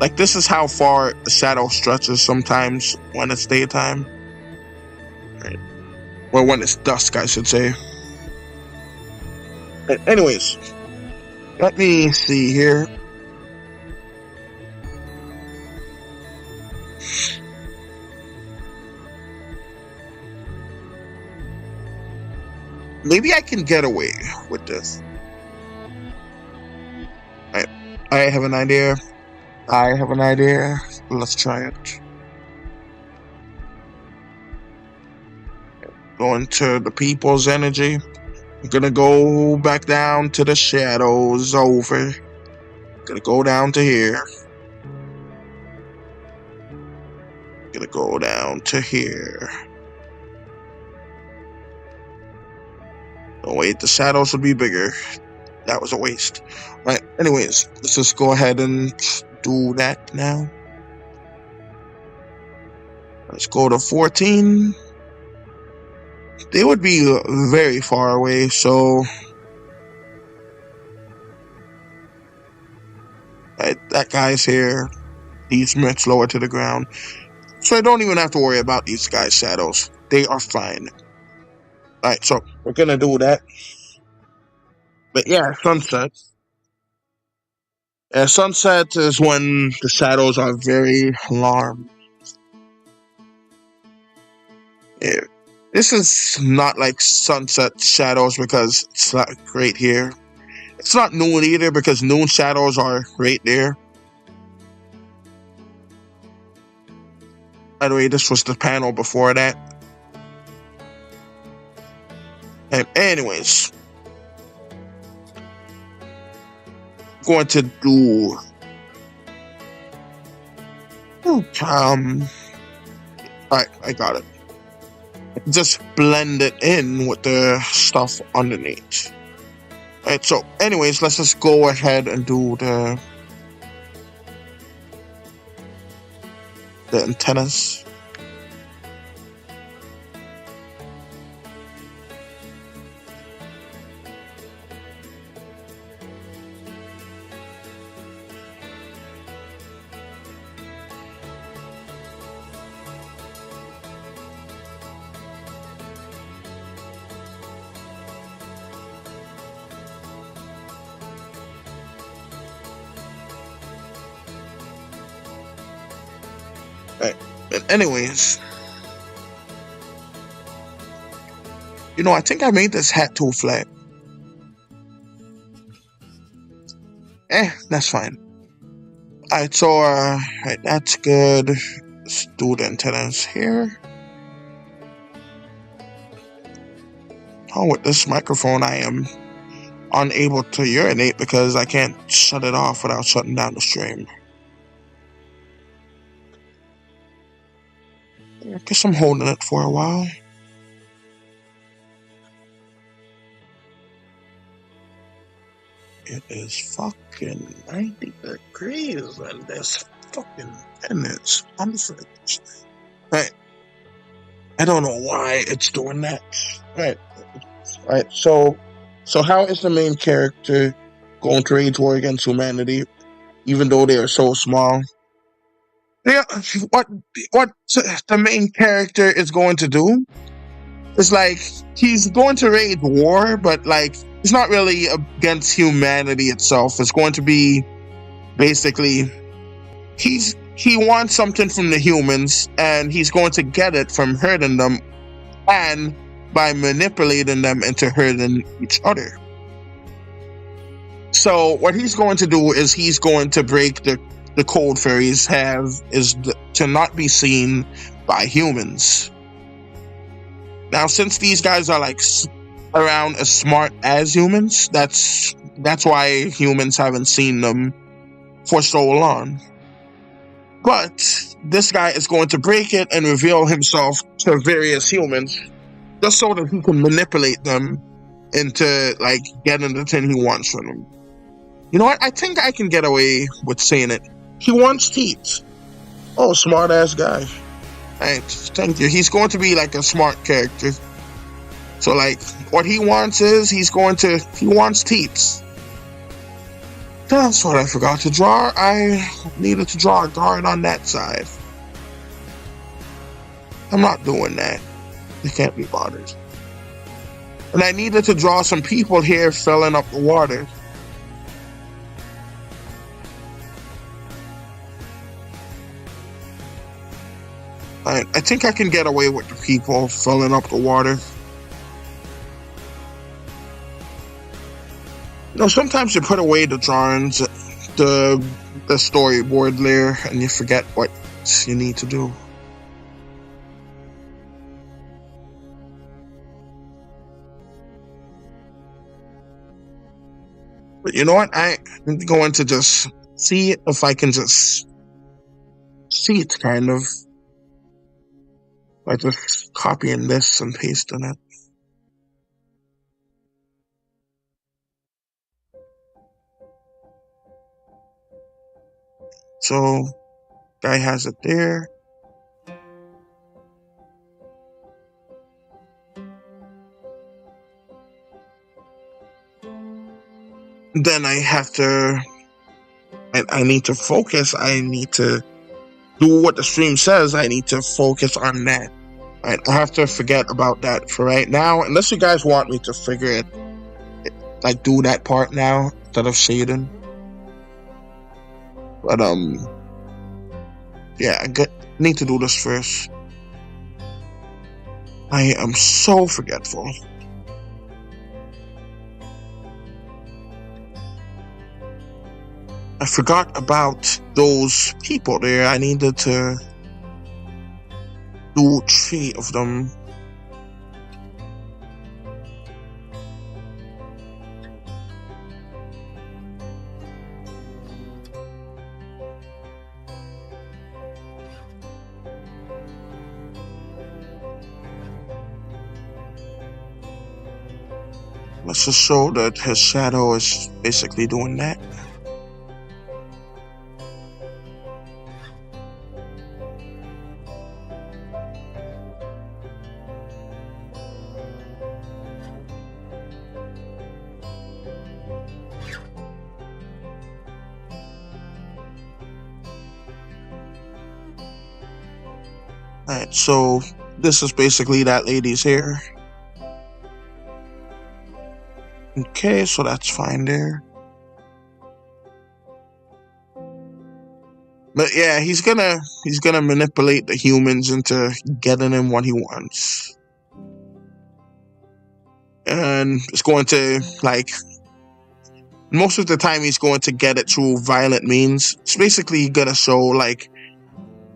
Like, this is how far the shadow stretches sometimes when it's daytime. Right. Well, when it's dusk, I should say. Anyways, let me see here. Maybe I can get away with this. I have an idea. Let's try it. Going to the people's energy. I'm gonna go back down to the shadows over. Gonna go down to here. Gonna go down to here. Oh wait, the shadows would be bigger. That was a waste. Right, anyways, let's just go ahead and do that now. Let's go to 14. They would be very far away, so... Right, that guy's here. He's much lower to the ground. So I don't even have to worry about these guys' shadows. They are fine. Alright, so we're gonna do that. But yeah, sunset. Sunset is when the shadows are very alarmed. Yeah. This is not like sunset shadows because it's not right here. It's not noon either because noon shadows are right there. By the way, this was the panel before that. And anyways, I'm going to do alright, I got it. Just blend it in with the stuff underneath. Alright, so anyways, let's just go ahead and do the antennas. Right. But anyways, you know, I think I made this hat too flat. That's fine. Alright, so right, that's good. Let's do the antennas here. Oh, with this microphone I am unable to urinate because I can't shut it off without shutting down the stream. I guess I'm holding it for a while. It is fucking 90 degrees and there's fucking minutes on the fridge. Right. I don't know why it's doing that. Right. Right. So how is the main character going to wage war against humanity, even though they are so small? Yeah, what the main character is going to do is like he's going to wage war, but like it's not really against humanity itself. It's going to be basically he wants something from the humans, and he's going to get it from hurting them, and by manipulating them into hurting each other. So what he's going to do is he's going to break the code fairies have to not be seen by humans. Now, since these guys are like around as smart as humans, that's why humans haven't seen them for so long. But this guy is going to break it and reveal himself to various humans just so that he can manipulate them into like getting the thing he wants from them. You know what? I think I can get away with saying it. He wants teeth. Oh, smart ass guy. Thank you. He's going to be like a smart character. So like what he wants is he wants teeth. That's what I forgot to draw. I needed to draw a guard on that side. I'm not doing that. They can't be bothered. And I needed to draw some people here filling up the water. I think I can get away with the people filling up the water. You know, sometimes you put away the drawings, the storyboard layer, and you forget what you need to do. But you know what? I'm going to just see if I can just see it kind of. By just copying this and pasting it. So, guy has it there. Then I have to, I need to focus. I need to do what the stream says. I need to focus on that. I have to forget about that for right now. Unless you guys want me to figure it, like do that part now instead of shading. But yeah, I need to do this first. I am so forgetful. I forgot about those people there. I needed to do 3 of them. Let's just show that his shadow is basically doing that. Alright, so this is basically that lady's hair. Okay, so that's fine there. But yeah, he's gonna manipulate the humans into getting him what he wants. And it's going to, like, most of the time he's going to get it through violent means. It's basically gonna show, like,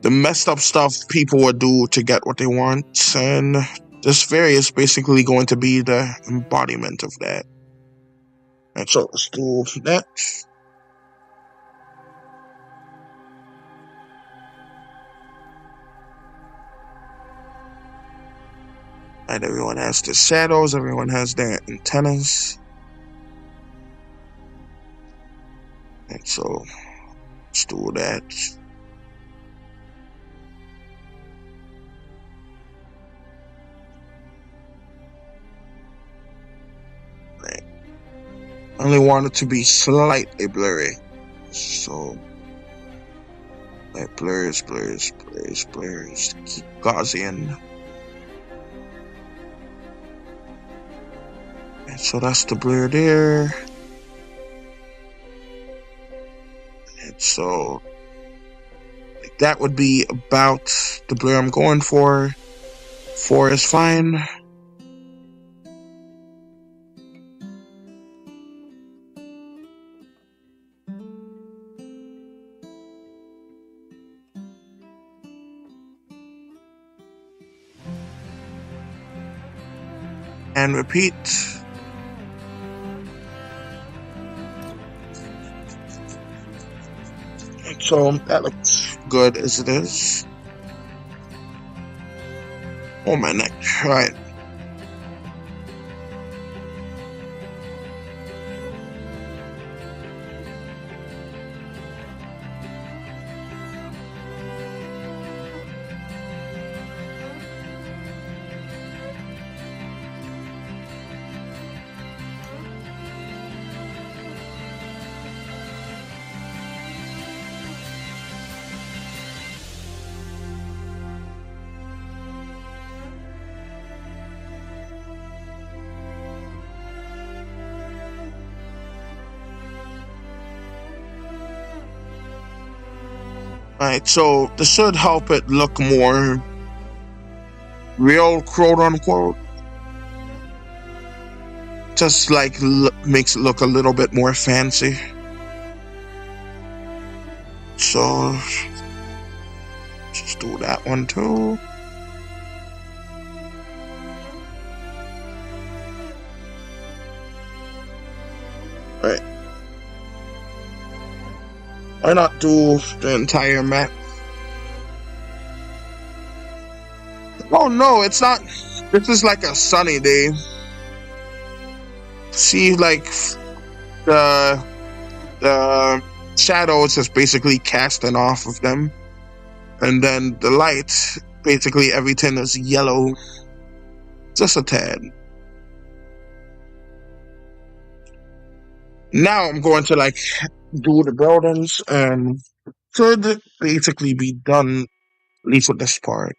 the messed up stuff people would do to get what they want. And this fairy is basically going to be the embodiment of that. And so let's do that. And everyone has their shadows, everyone has their antennas. And so let's do that. Right. I only want it to be slightly blurry. So like blurs, keep Gaussian. And so that's the blur there. And so like, that would be about the blur I'm going for. 4 is fine. And repeat. So that looks good as it is. Oh, my neck. All right. Alright, so this should help it look more real, quote unquote. Just like makes it look a little bit more fancy. So just do that one too. Right. Why not do the entire map? Oh no, it's not. This is like a sunny day. See, like the shadows is basically casting off of them, and then the light, basically everything is yellow, just a tad. Now I'm going to like do the buildings and should basically be done, at least with this part.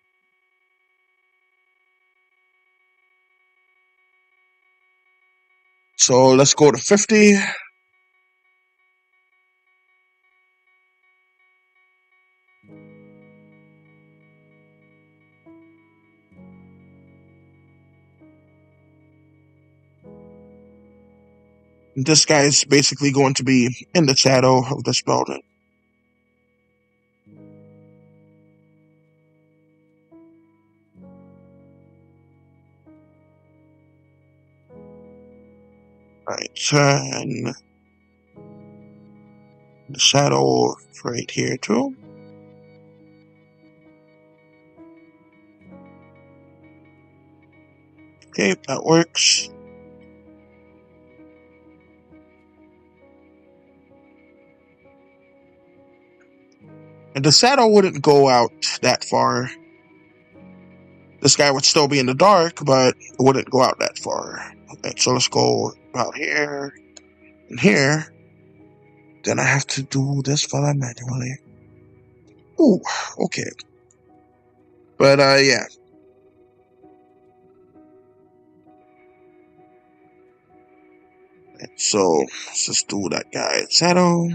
So let's go to 50. This guy is basically going to be in the shadow of this building. Alright, turn the shadow right here too. Okay, that works. And the shadow wouldn't go out that far. This guy would still be in the dark, but it wouldn't go out that far. Okay, so let's go out here and here. Then I have to do this fella manually. Ooh, okay. But yeah. So let's just do that guy shadow.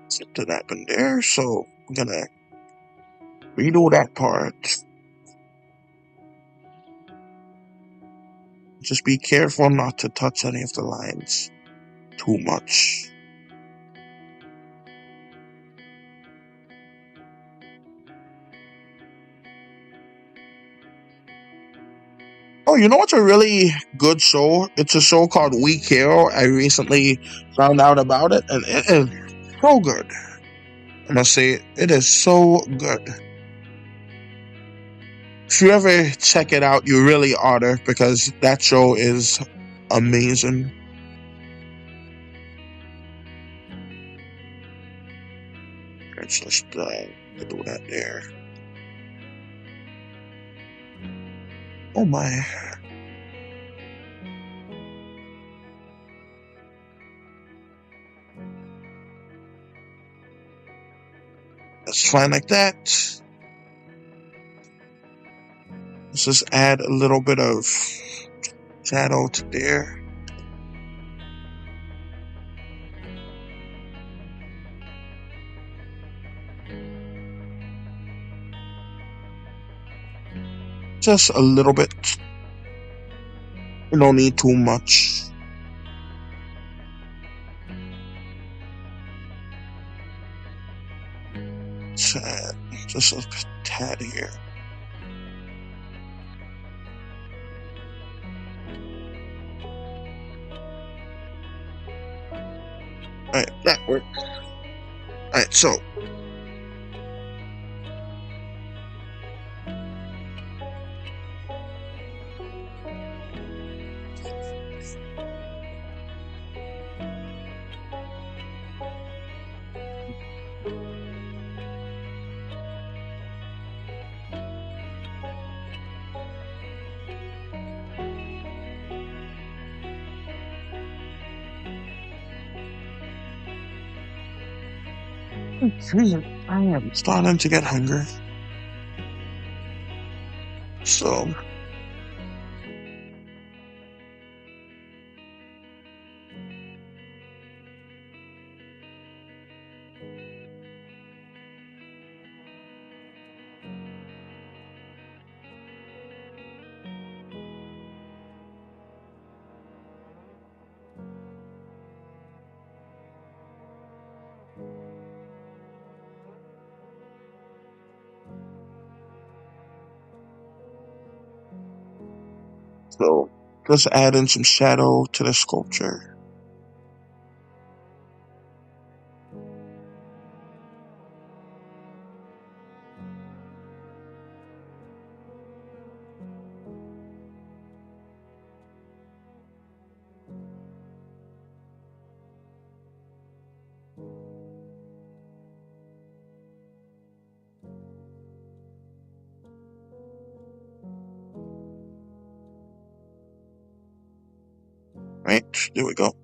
Something happened there, so I'm gonna redo that part. Just be careful not to touch any of the lines. too much. Oh, you know what's a really good show? It's a show called We Care. I recently found out about it, and it is so good. I must say, it is so good. If you ever check it out, you really ought to, because that show is amazing. Let's just do that there. Oh my. That's fine like that. Let's just add a little bit of shadow to there. Just a little bit. You don't need too much. Tad. Just a tad here. Alright, that works. Alright, so. I am starting to get hungry. So. So, just add in some shadow to the sculpture. Right, there we go.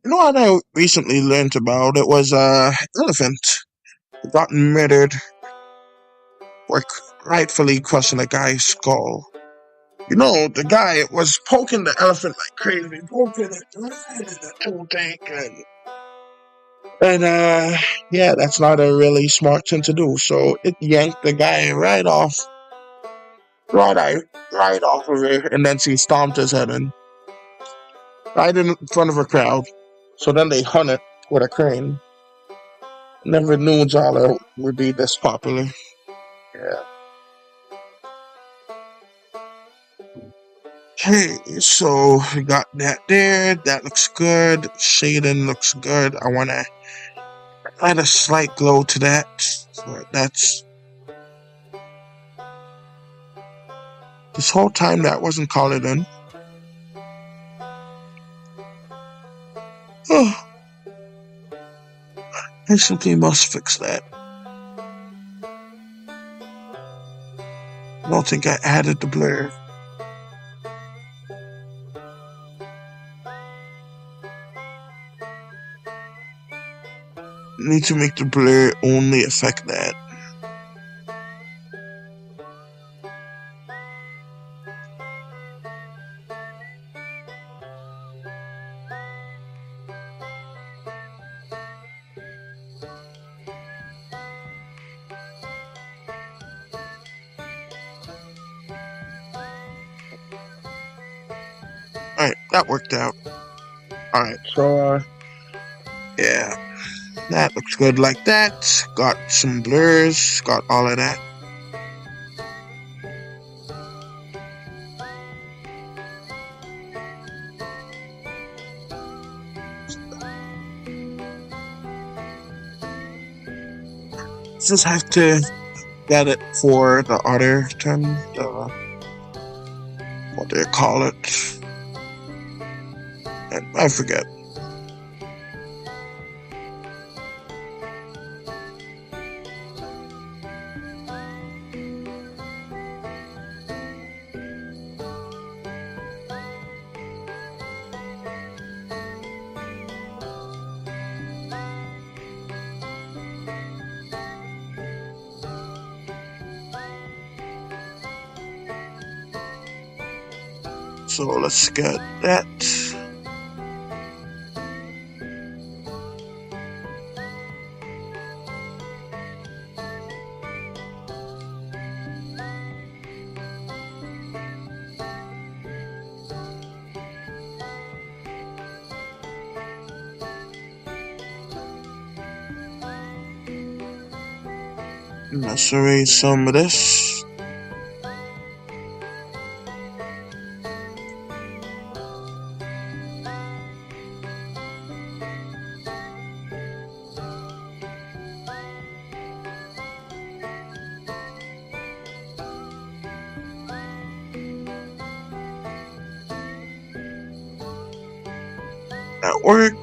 You know what I recently learned about? It was elephant got murdered for rightfully crushing a guy's skull. You know, the guy was poking the elephant like crazy, poking it, and everything, and yeah, that's not a really smart thing to do. So it yanked the guy right off, right off of it, and then she stomped his head in, right in front of a crowd. So then they hunt it with a crane. Never knew Jala would be this popular. Yeah. Okay, so we got that there. That looks good. Shading looks good. I want to add a slight glow to that. So that's... This whole time that wasn't colored in. Oh, I simply must fix that. I don't think I added the blur. Need to make the blur only affect that. that worked out. Alright, so yeah, that looks good like that. Got some blurs, got all of that. Just have to get it for the other term, what do you call it? I forget. So let's get that. Let's erase some of this. That worked.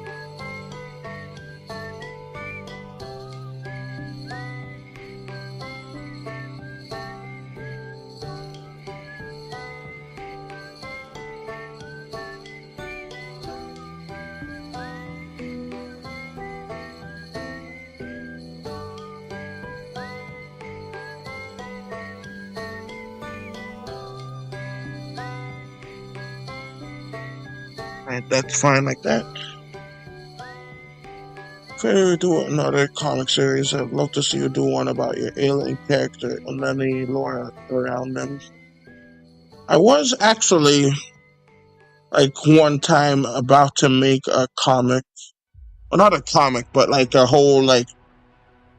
Alright, that's fine like that. Okay, do another comic series. I'd love to see you do one about your alien character and any lore around them. I was actually, like, one time about to make a comic. Well, not a comic, but like a whole, like,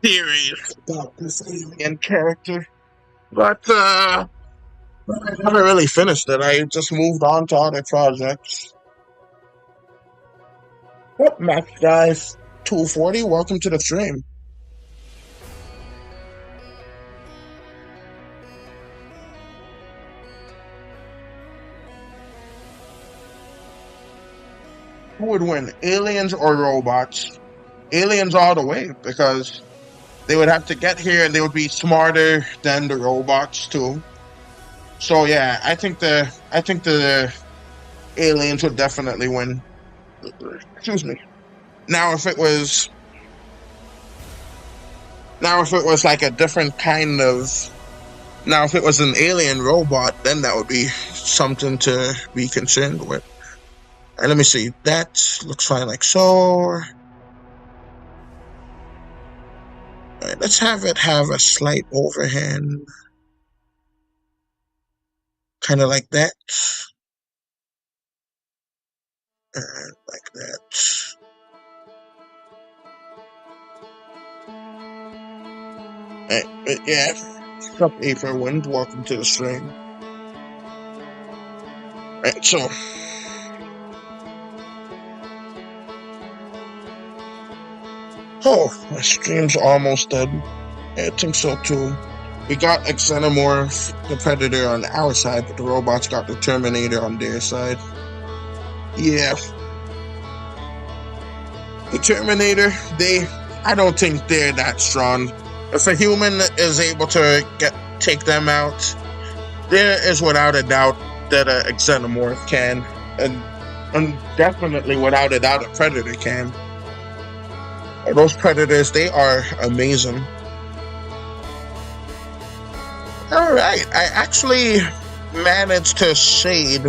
series about this alien character. But, I haven't really finished it. I just moved on to other projects. What, Max Guys 240? Welcome to the stream. Who would win, aliens or robots? Aliens all the way, because they would have to get here and they would be smarter than the robots too. So yeah, I think the aliens would definitely win. Excuse me. Now if it was like a different kind of, now if it was an alien robot, then that would be something to be concerned with. Alright, let me see. That looks fine like so. Alright, let's have it have a slight overhand. Kind of like that. And like that. Alright, yeah. What's up, April Wind? Welcome to the stream. Alright, so. Oh, my stream's almost dead. I think so too. We got a Xenomorph, the Predator, on our side, but the robots got the Terminator on their side. Yeah. The Terminator, I don't think they're that strong. If a human is able to take them out, there is without a doubt that a Xenomorph can, and definitely without a doubt a Predator can. Those Predators, they are amazing. Alright, I actually managed to shade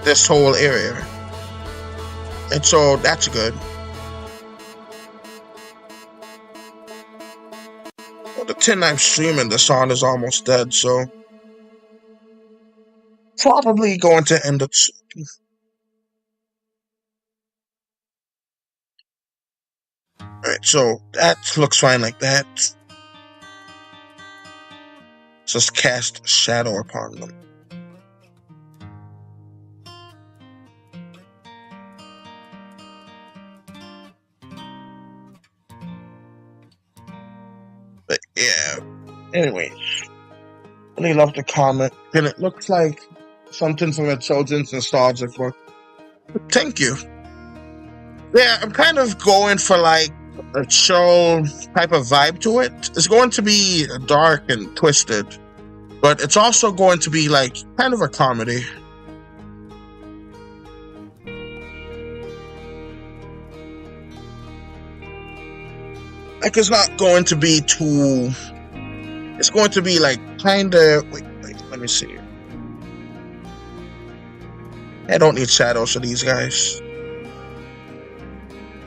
this whole area. And so that's good. Well, the 10 I'm streaming this on is almost dead, so probably going to end it soon. Alright, so that looks fine like that. Just cast shadow upon them. But yeah, anyways, really love the comment, and it looks like something from a children's nostalgic book. Thank you. Yeah, I'm kind of going for like a show type of vibe to it. It's going to be dark and twisted, but it's also going to be like kind of a comedy. Like, it's not going to be too... It's going to be like kind of... Wait, let me see. I don't need shadows for these guys.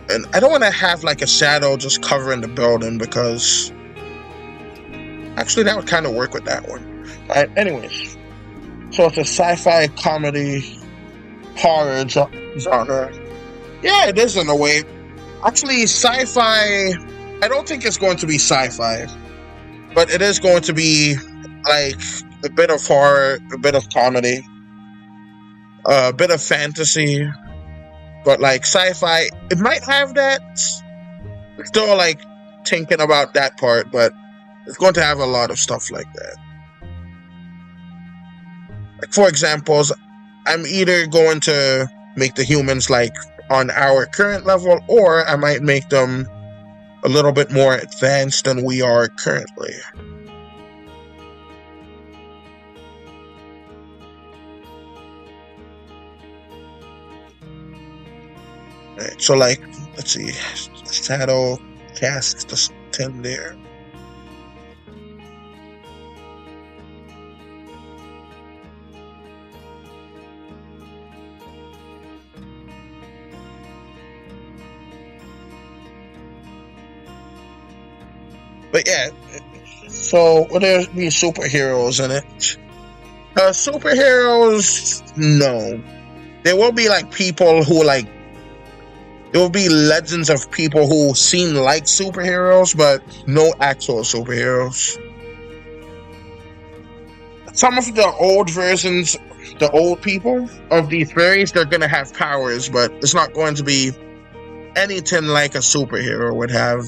And I don't want to have like a shadow just covering the building because... Actually, that would kind of work with that one. Alright, anyways. So it's a sci-fi comedy horror genre. Yeah, it is in a way. Actually, sci-fi... I don't think it's going to be sci-fi, but it is going to be like a bit of horror, a bit of comedy, a bit of fantasy, but like sci-fi, it might have that. Still like thinking about that part, but it's going to have a lot of stuff like that. Like, for example, I'm either going to make the humans like on our current level, or I might make them a little bit more advanced than we are currently. Right, so like, let's see, shadow cast the 10 there. But yeah, so will there be superheroes in it? Superheroes, no. There will be like people who like, there will be legends of people who seem like superheroes, but no actual superheroes. Some of the old versions, the old people of these fairies, they're gonna have powers, but it's not going to be anything like a superhero would have.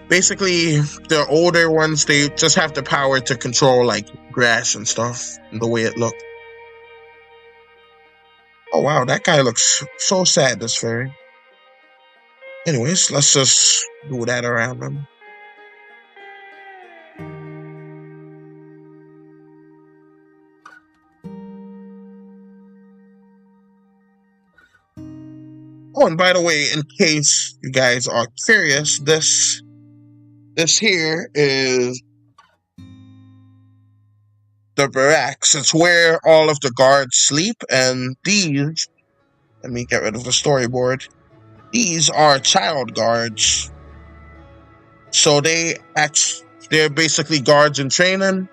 Basically, the older ones, they just have the power to control like grass and stuff, and the way it looked. Oh wow, that guy looks so sad, this fairy. Anyways, let's just do that around him. Oh, and by the way, in case you guys are curious, this here is the barracks. It's where all of the guards sleep, and these, let me get rid of the storyboard. These are child guards. So they're basically guards in training,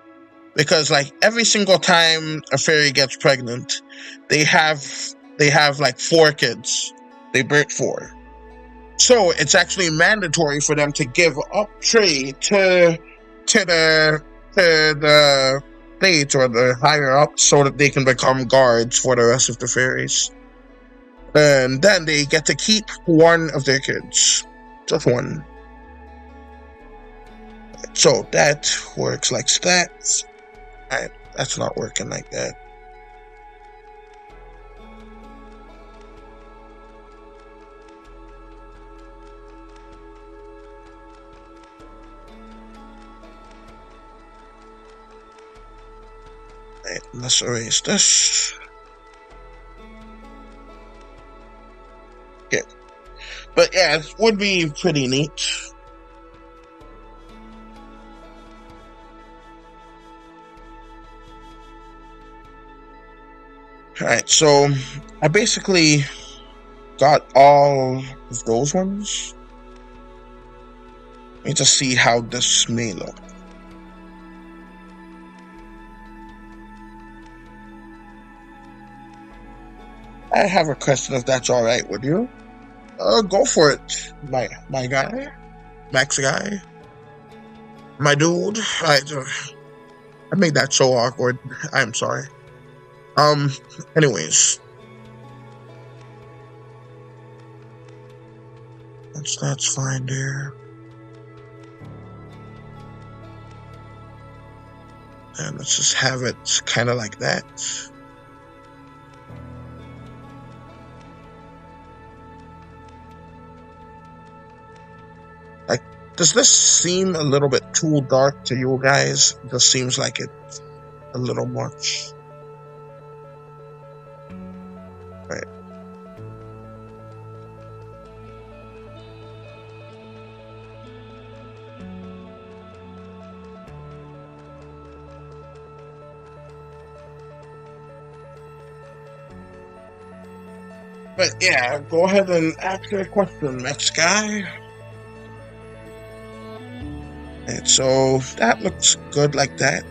because like every single time a fairy gets pregnant, they have like 4 kids. They birth 4. So it's actually mandatory for them to give up trade to the state or the higher up, so that they can become guards for the rest of the fairies. And then they get to keep one of their kids. Just one. So that works like that. That's not working like that. Right, let's erase this. Yeah. But yeah, it would be pretty neat. Alright, so I basically got all of those ones. Let me just see how this may look. I have a question, if that's alright with you. Go for it, my guy, Max guy, my dude. I made that so awkward. I'm sorry. Um. Anyways, that's fine, dear. And let's just have it kind of like that. Like, does this seem a little bit too dark to you guys? This seems like it's a little much. Right. But yeah, go ahead and ask your question, next guy. Right, so that looks good like that.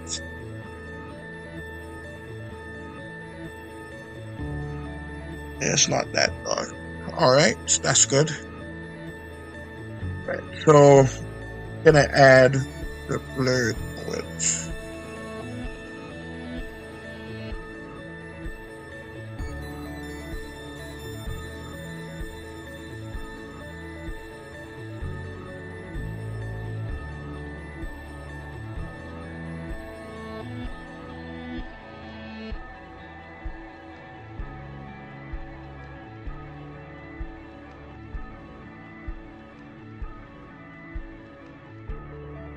It's not that dark. Alright, that's good. Right, so gonna add the blurred width.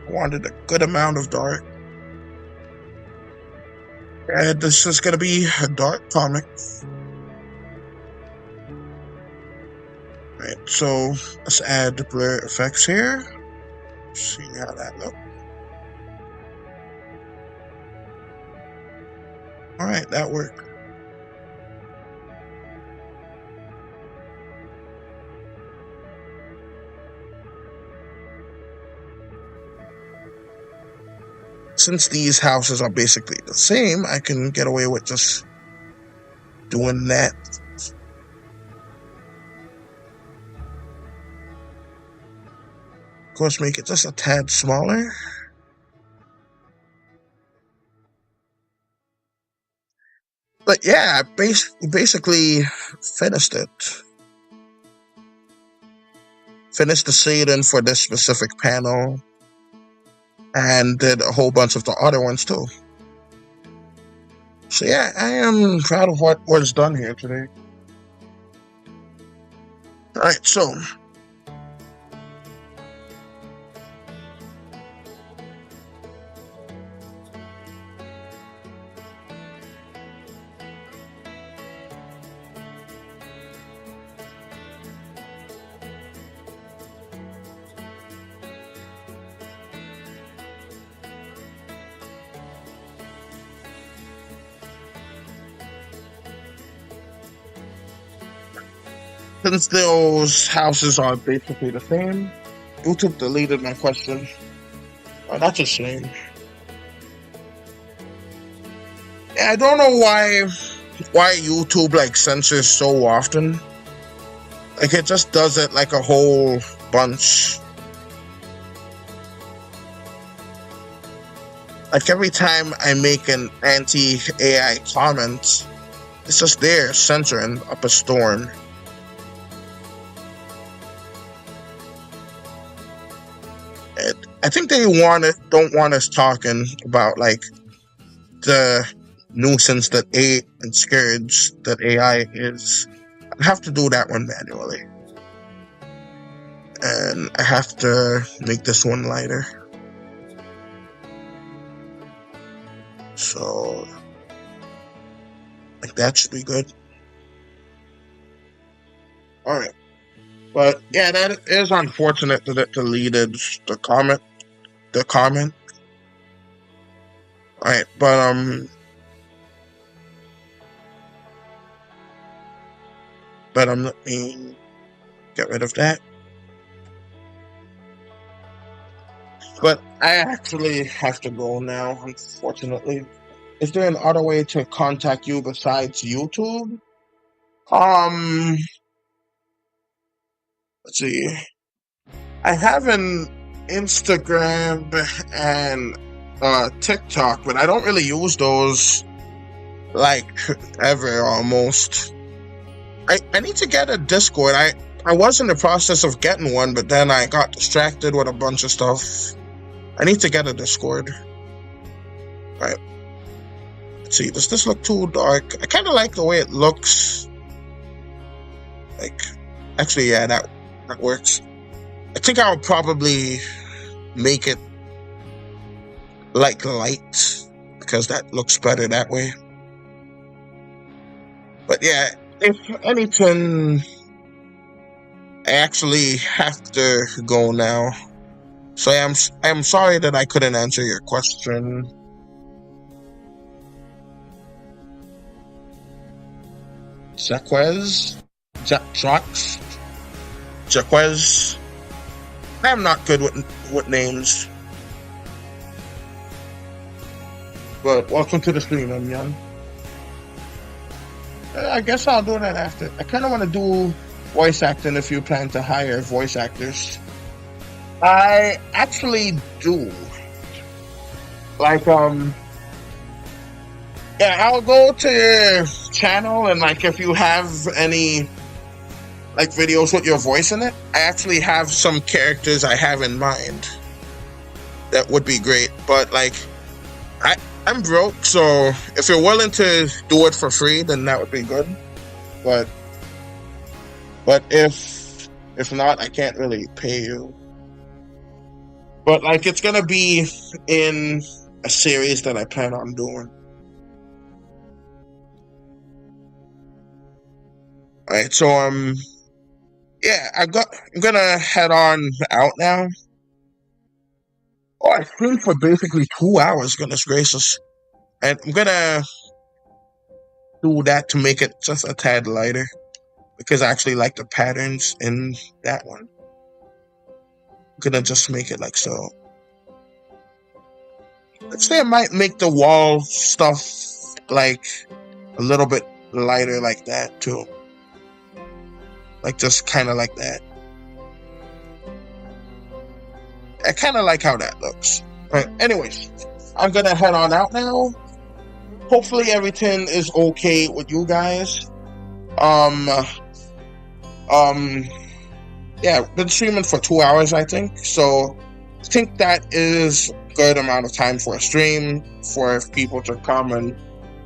Wanted a good amount of dark. And this is gonna be a dark comic. Right, so let's add the blur effects here. See how that looks. Alright, that worked. Since these houses are basically the same, I can get away with just doing that. Of course, make it just a tad smaller. But yeah, basically finished it. Finished the shading for this specific panel. And did a whole bunch of the other ones too. So yeah, I am proud of what was done here today. Alright, so since those houses are basically the same, YouTube deleted my question. Oh, that's a shame. Yeah, I don't know why YouTube like censors so often. Like it just does it like a whole bunch. Like every time I make an anti-AI comment, it's just there censoring up a storm. I think they don't want us talking about like the nuisance that and scourge that AI is. I have to do that one manually. And I have to make this one lighter. So like that should be good. Alright. But yeah, that is unfortunate that it deleted the comment. Alright, but let me get rid of that. But I actually have to go now, unfortunately. Is there an other way to contact you besides YouTube? let's see. I have an Instagram and TikTok, but I don't really use those like ever almost. I need to get a Discord. I was in the process of getting one, but then I got distracted with a bunch of stuff. I need to get a Discord. Right. Let's see, does this look too dark? I kind of like the way it looks. Like, actually, yeah, that works. I think I'll probably make it like light because that looks better that way. But yeah, if anything, I actually have to go now. So I am sorry that I couldn't answer your question. Jaquez? Jaquez? I'm not good with names. But welcome to the stream, I'm young. I guess I'll do that after. I kind of want to do voice acting if you plan to hire voice actors. I actually do. Like, yeah, I'll go to your channel and, like, if you have any, like, videos with your voice in it, I actually have some characters I have in mind that would be great. But, like, I'm broke, so if you're willing to do it for free, then that would be good. But if not, I can't really pay you. But, like, it's gonna be in a series that I plan on doing. Alright, so yeah, I'm gonna head on out now. Oh, I streamed for basically 2 hours, goodness gracious. And I'm gonna do that to make it just a tad lighter, because I actually like the patterns in that one. I'm gonna just make it like so. Let's say I might make the wall stuff like a little bit lighter like that too. Like just kind of like that. I kind of like how that looks. Right. Anyways, I'm gonna head on out now. Hopefully everything is okay with you guys. Yeah, been streaming for 2 hours, I think. So I think that is a good amount of time for a stream for people to come and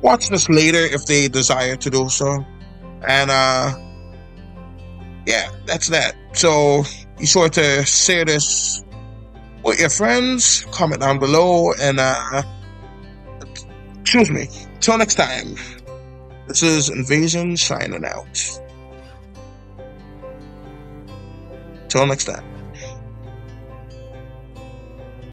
watch this later if they desire to do so. And yeah, that's that. So be sure to share this with your friends, comment down below, and excuse me. Till next time, this is Invasion signing out. Till next time.